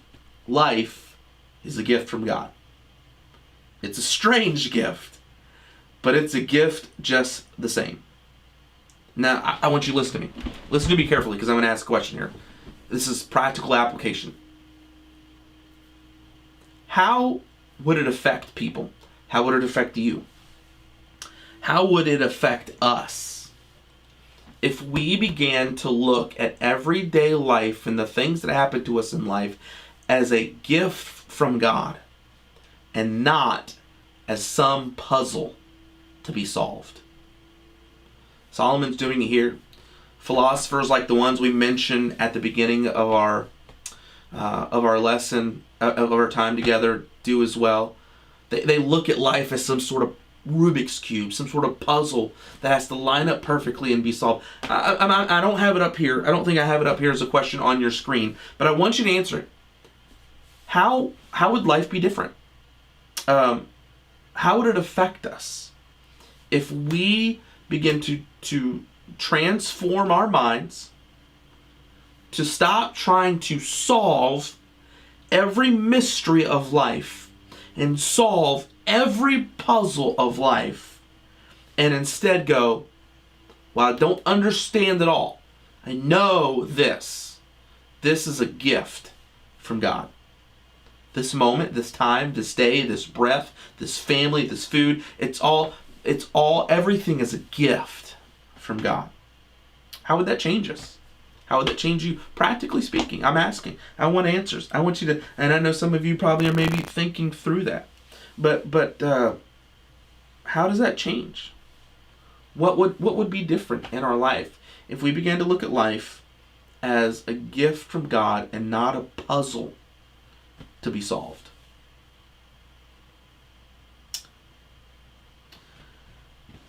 life is a gift from God. It's a strange gift, but it's a gift just the same. Now, I want you to listen to me. Listen to me carefully, because I'm going to ask a question here. This is practical application. How would it affect people? How would it affect you? How would it affect us if we began to look at everyday life and the things that happen to us in life as a gift from God and not as some puzzle to be solved? Solomon's doing it here. Philosophers like the ones we mentioned at the beginning of our lesson, of our time together, do as well. They look at life as some sort of Rubik's Cube, some sort of puzzle that has to line up perfectly and be solved. I don't have it up here. I don't think I have it up here as a question on your screen, but I want you to answer it. How would life be different? How would it affect us if we begin to transform our minds, to stop trying to solve every mystery of life and solve every puzzle of life, and instead go, well, I don't understand it all. I know this. This is a gift from God. This moment, this time, this day, this breath, this family, this food, everything is a gift from God. How would that change us? How would that change you? Practically speaking, I'm asking. I want answers. I want you to, and I know some of you probably are maybe thinking through that. But how does that change? What would be different in our life if we began to look at life as a gift from God and not a puzzle to be solved?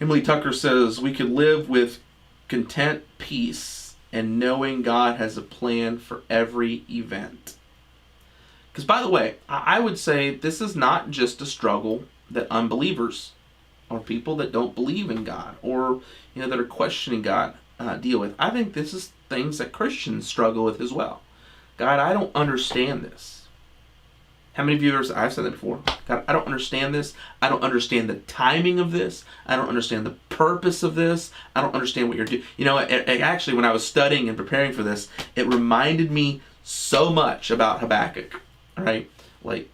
Emily Tucker says we could live with content, peace, and knowing God has a plan for every event. Because, by the way, I would say this is not just a struggle that unbelievers or people that don't believe in God or that are questioning God deal with. I think this is things that Christians struggle with as well. God, I don't understand this. How many of you I've said that before. God, I don't understand this. I don't understand the timing of this. I don't understand the purpose of this. I don't understand what you're doing. Actually, when I was studying and preparing for this, it reminded me so much about Habakkuk. All right? Like,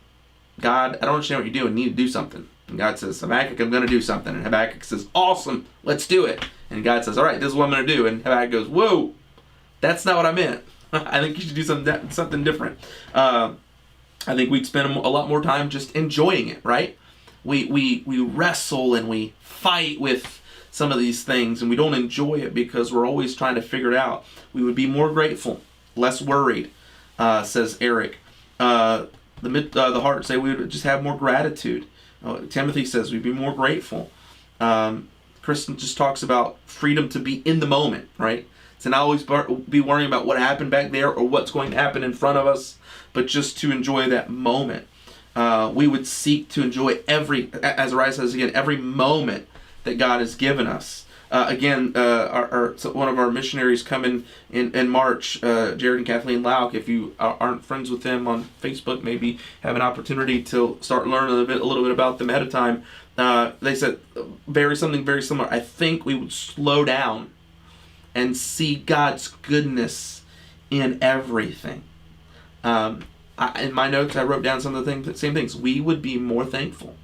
God, I don't understand what you're doing. You need to do something. And God says, Habakkuk, I'm going to do something. And Habakkuk says, awesome, let's do it. And God says, all right, this is what I'm going to do. And Habakkuk goes, whoa, that's not what I meant. I think you should do something different. I think we'd spend a lot more time just enjoying it, right? We wrestle and we fight with some of these things, and we don't enjoy it because we're always trying to figure it out. We would be more grateful, less worried, says Eric. The heart say we would just have more gratitude. Timothy says we'd be more grateful. Kristen just talks about freedom to be in the moment, right? To not always be worrying about what happened back there or what's going to happen in front of us, but just to enjoy that moment. We would seek to enjoy as Ariah says again, every moment that God has given us. One of our missionaries coming in March, Jared and Kathleen Lauk. If you aren't friends with them on Facebook, maybe have an opportunity to start learning a little bit about them ahead of time. They said something very similar. I think we would slow down and see God's goodness in everything. In my notes, I wrote down some of the same things. We would be more thankful.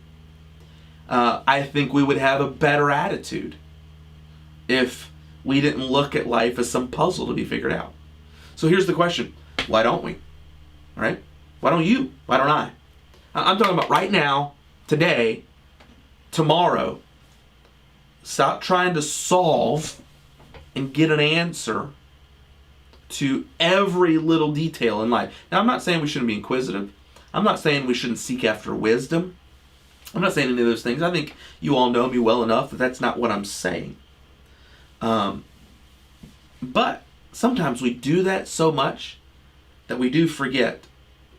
I think we would have a better attitude if we didn't look at life as some puzzle to be figured out. So here's the question. Why don't we? All right? Why don't you? Why don't I? I'm talking about right now, today, tomorrow. Stop trying to solve and get an answer to every little detail in life. Now, I'm not saying we shouldn't be inquisitive. I'm not saying we shouldn't seek after wisdom. I'm not saying any of those things. I think you all know me well enough that that's not what I'm saying. But sometimes we do that so much that we do forget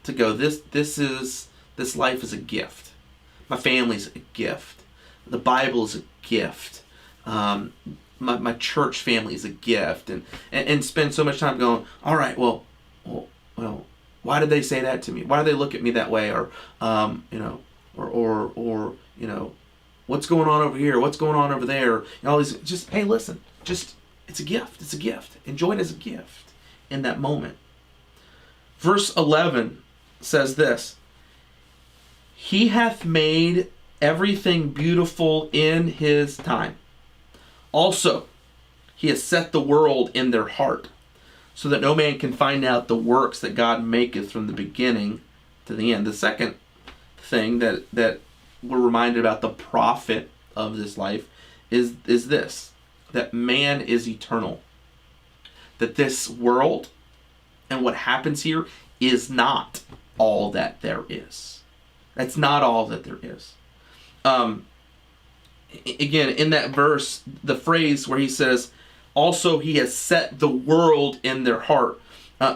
to go, this life is a gift. My family's a gift. The Bible is a gift. My church family is a gift. And spend so much time going, all right, well, why did they say that to me? Why do they look at me that way? Or what's going on over here? What's going on over there? All these, hey, listen, it's a gift. It's a gift. Enjoy it as a gift in that moment. Verse 11 says this: He hath made everything beautiful in his time. Also, he has set the world in their heart, so that no man can find out the works that God maketh from the beginning to the end. The second thing that we're reminded about the prophet of this life is this: that man is eternal. That this world and what happens here is not all that there is. That's not all that there is. Again, in that verse, the phrase where he says, also he has set the world in their heart,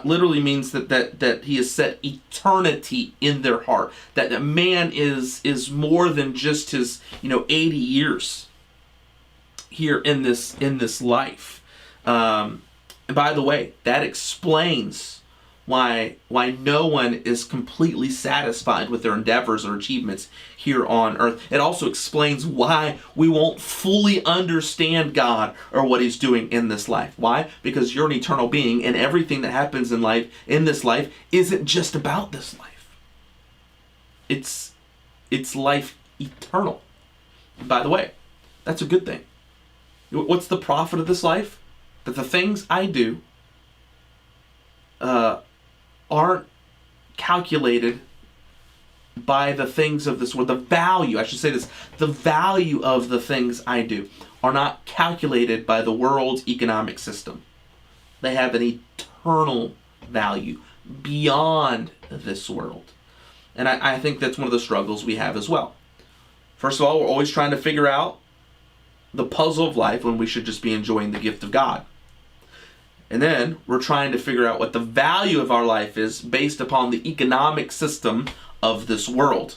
literally means that he has set eternity in their heart. That man is more than just his 80 years here in this life. And by the way, that explains why no one is completely satisfied with their endeavors or achievements here on earth. It also explains why we won't fully understand God or what he's doing in this life. Why? Because you're an eternal being, and everything that happens in this life isn't just about this life. It's life eternal. And by the way, that's a good thing. What's the profit of this life? That the things I do aren't calculated by the things of this world. The value, I should say this, the value of the things I do are not calculated by the world's economic system. They have an eternal value beyond this world. And I think that's one of the struggles we have as well. First of all, we're always trying to figure out the puzzle of life when we should just be enjoying the gift of God. And then we're trying to figure out what the value of our life is based upon the economic system of this world,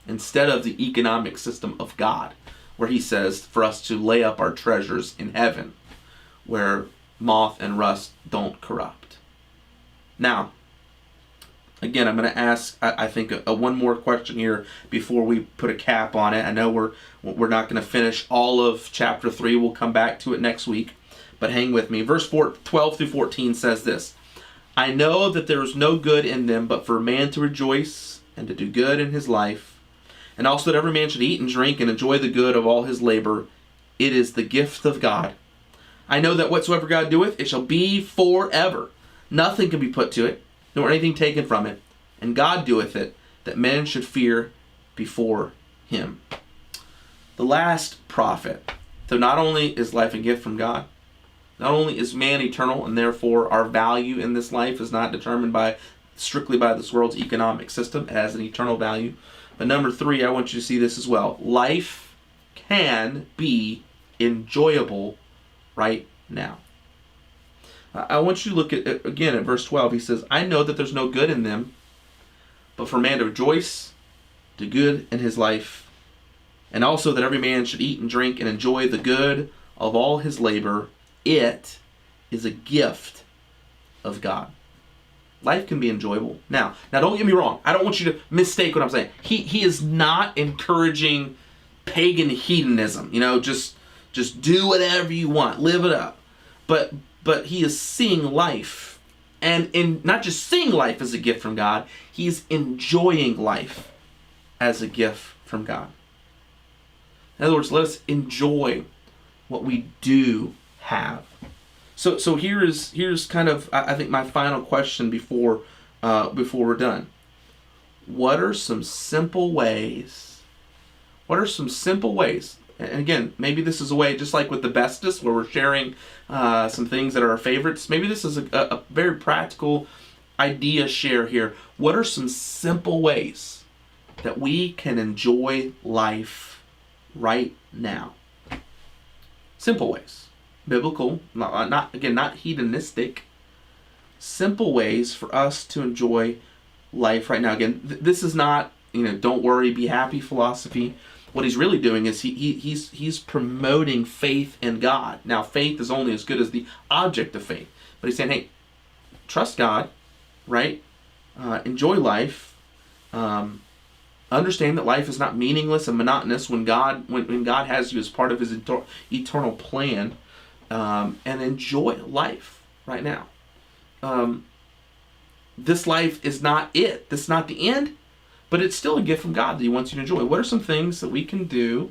instead of the economic system of God, where he says for us to lay up our treasures in heaven, where moth and rust don't corrupt. Now, again, I'm going to ask, I think, a one more question here before we put a cap on it. I know we're not going to finish all of chapter 3. We'll come back to it next week. But hang with me. Verse 12 through 14 says this: I know that there is no good in them, but for a man to rejoice and to do good in his life, And also that every man should eat and drink and enjoy the good of all his labor. It is the gift of God. I know that whatsoever God doeth, it shall be forever. Nothing can be put to it, nor anything taken from it. And God doeth it, that men should fear before him. The last prophet. So not only is life a gift from God, not only is man eternal, and therefore our value in this life is not determined strictly by this world's economic system. It has an eternal value. But number 3, I want you to see this as well. Life can be enjoyable right now. I want you to look at, again, at verse 12. He says, I know that there's no good in them, but for man to rejoice, do good in his life, and also that every man should eat and drink and enjoy the good of all his labor. It is a gift of God. Life can be enjoyable. Now don't get me wrong. I don't want you to mistake what I'm saying. He is not encouraging pagan hedonism. Just do whatever you want. Live it up. But he is seeing life. And in not just seeing life as a gift from God, he's enjoying life as a gift from God. In other words, let us enjoy what we do have. So here's kind of, I think, my final question before we're done. What are some simple ways? And again, maybe this is a way, just like with the bestest, where we're sharing some things that are our favorites. Maybe this is a very practical idea share here. What are some simple ways that we can enjoy life right now? Simple ways. Biblical, not hedonistic. Simple ways for us to enjoy life right now. Again, this is not, don't worry, be happy philosophy. What he's really doing is he's promoting faith in God. Now, faith is only as good as the object of faith. But he's saying, hey, trust God, right? Enjoy life. Understand that life is not meaningless and monotonous when God has you as part of his eternal plan. And enjoy life right now. This life is not it. This is not the end. But it's still a gift from God that he wants you to enjoy. What are some things that we can do,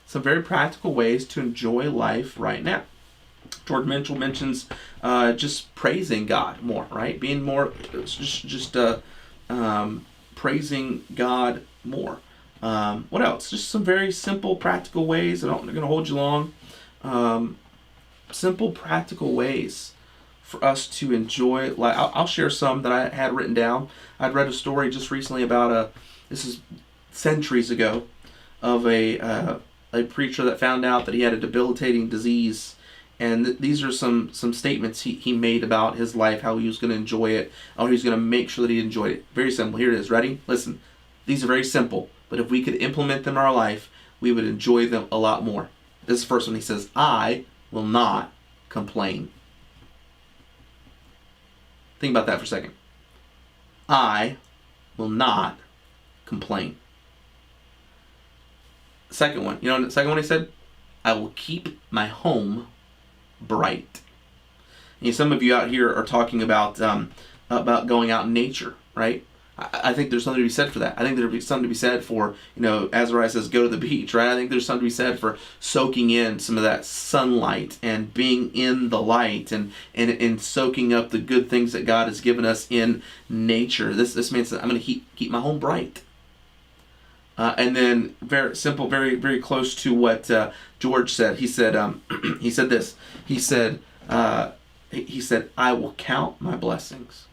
some very practical ways to enjoy life right now? George Mitchell mentions just praising God more, right? Being more, praising God more. What else? Just some very simple, practical ways. I'm not going to hold you long. Simple, practical ways for us to enjoy life. I'll share some that I had written down. I'd read a story just recently about this is centuries ago, of a preacher that found out that he had a debilitating disease, and these are some statements he made about his life, how he was going to enjoy it, how he was going to make sure that he enjoyed it. Very simple. Here it is. Ready? Listen. These are very simple, but if we could implement them in our life, we would enjoy them a lot more. This is the first one. He says, I will not complain. Think about that for a second. I will not complain. Second one. The second one he said? I will keep my home bright. Some of you out here are talking about going out in nature, right? I think there's something to be said for that. I think there's something to be said for, Azariah says, go to the beach, right? I think there's something to be said for soaking in some of that sunlight and being in the light and soaking up the good things that God has given us in nature. This means that I'm going to keep my home bright. And then very simple, very, very close to what George said. He said, he said this. He said, I will count my blessings.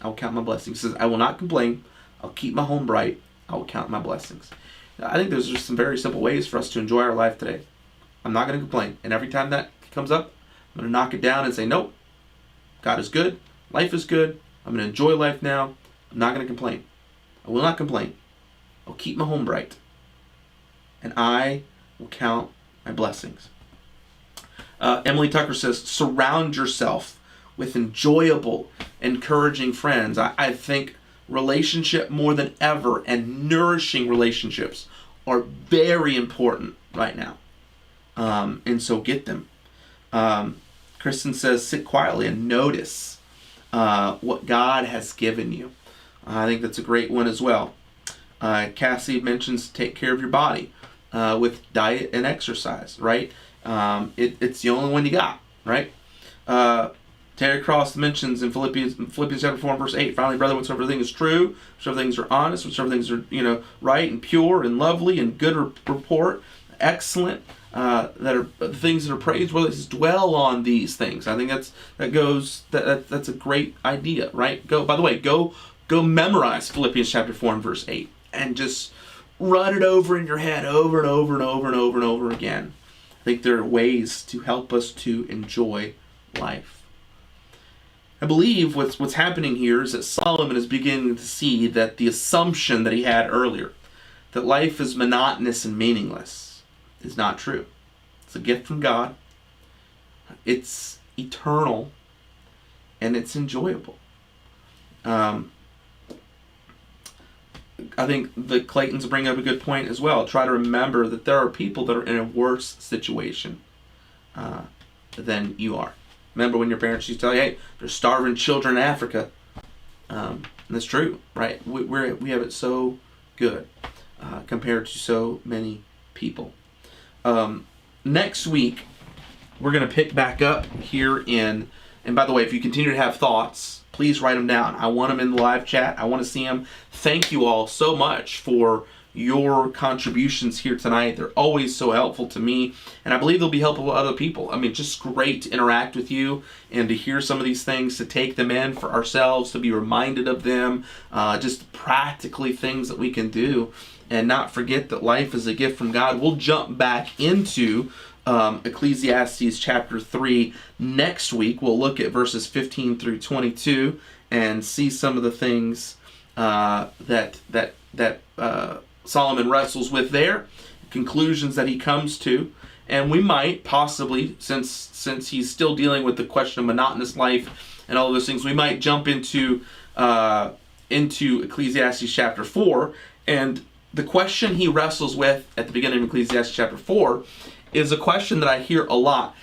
I will count my blessings. He says, I will not complain. I'll keep my home bright. I will count my blessings. I think there's just some very simple ways for us to enjoy our life today. I'm not going to complain. And every time that comes up, I'm going to knock it down and say, nope, God is good. Life is good. I'm going to enjoy life now. I'm not going to complain. I will not complain. I'll keep my home bright. And I will count my blessings. Emily Tucker says, surround yourself with enjoyable, encouraging friends. I think relationship more than ever and nourishing relationships are very important right now. And so get them. Kristen says, sit quietly and notice what God has given you. I think that's a great one as well. Cassie mentions take care of your body with diet and exercise, right? It's the only one you got, right? Terry Cross mentions in Philippians chapter 4 and verse 8, finally, brethren, whatsoever thing is true, whatsoever things are honest, whatsoever things are right and pure and lovely and good report, excellent, that are the things that are praiseworthy, says dwell on these things. I think that's a great idea, right? By the way, go memorize Philippians chapter 4 and verse 8 and just run it over in your head over and over and over and over and over again. I think there are ways to help us to enjoy life. I believe what's happening here is that Solomon is beginning to see that the assumption that he had earlier, that life is monotonous and meaningless, is not true. It's a gift from God. It's eternal, and it's enjoyable. I think the Claytons bring up a good point as well. Try to remember that there are people that are in a worse situation than you are. Remember when your parents used to tell you, hey, there's starving children in Africa. And that's true, right? We have it so good compared to so many people. Next week, we're going to pick back up here and by the way, if you continue to have thoughts, please write them down. I want them in the live chat. I want to see them. Thank you all so much for your contributions here tonight. They're always so helpful to me, and I believe they'll be helpful to other people. I mean, just great to interact with you and to hear some of these things, to take them in for ourselves, to be reminded of them, just practically things that we can do, and not forget that life is a gift from God. We'll jump back into Ecclesiastes chapter 3 next week. We'll look at verses 15 through 22 and see some of the things that Solomon wrestles with there, conclusions that he comes to, and we might possibly, since he's still dealing with the question of monotonous life and all of those things, we might jump into Ecclesiastes chapter 4, and the question he wrestles with at the beginning of Ecclesiastes chapter 4 is a question that I hear a lot.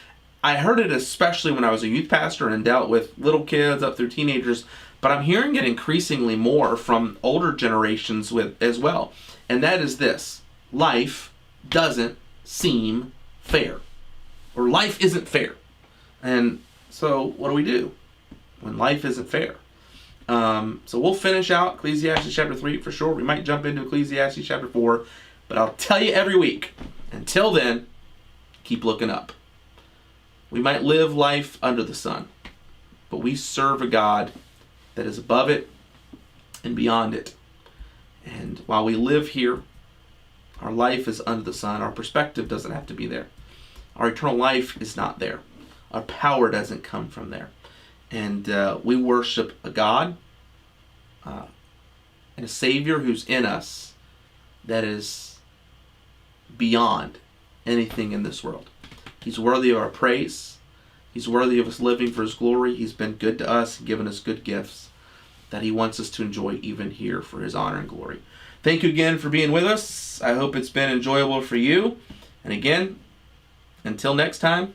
I heard it especially when I was a youth pastor and dealt with little kids up through teenagers, but I'm hearing it increasingly more from older generations as well. And that is this: life doesn't seem fair. Or life isn't fair. And so what do we do when life isn't fair? So we'll finish out Ecclesiastes chapter 3 for sure. We might jump into Ecclesiastes chapter 4. But I'll tell you every week, until then, keep looking up. We might live life under the sun, but we serve a God that is above it and beyond it. And while we live here, our life is under the sun. Our perspective doesn't have to be there. Our eternal life is not there. Our power doesn't come from there. And we worship a God and a Savior who's in us that is beyond anything in this world. He's worthy of our praise. He's worthy of us living for His glory. He's been good to us and given us good gifts that He wants us to enjoy even here for His honor and glory. Thank you again for being with us. I hope it's been enjoyable for you. And again, until next time,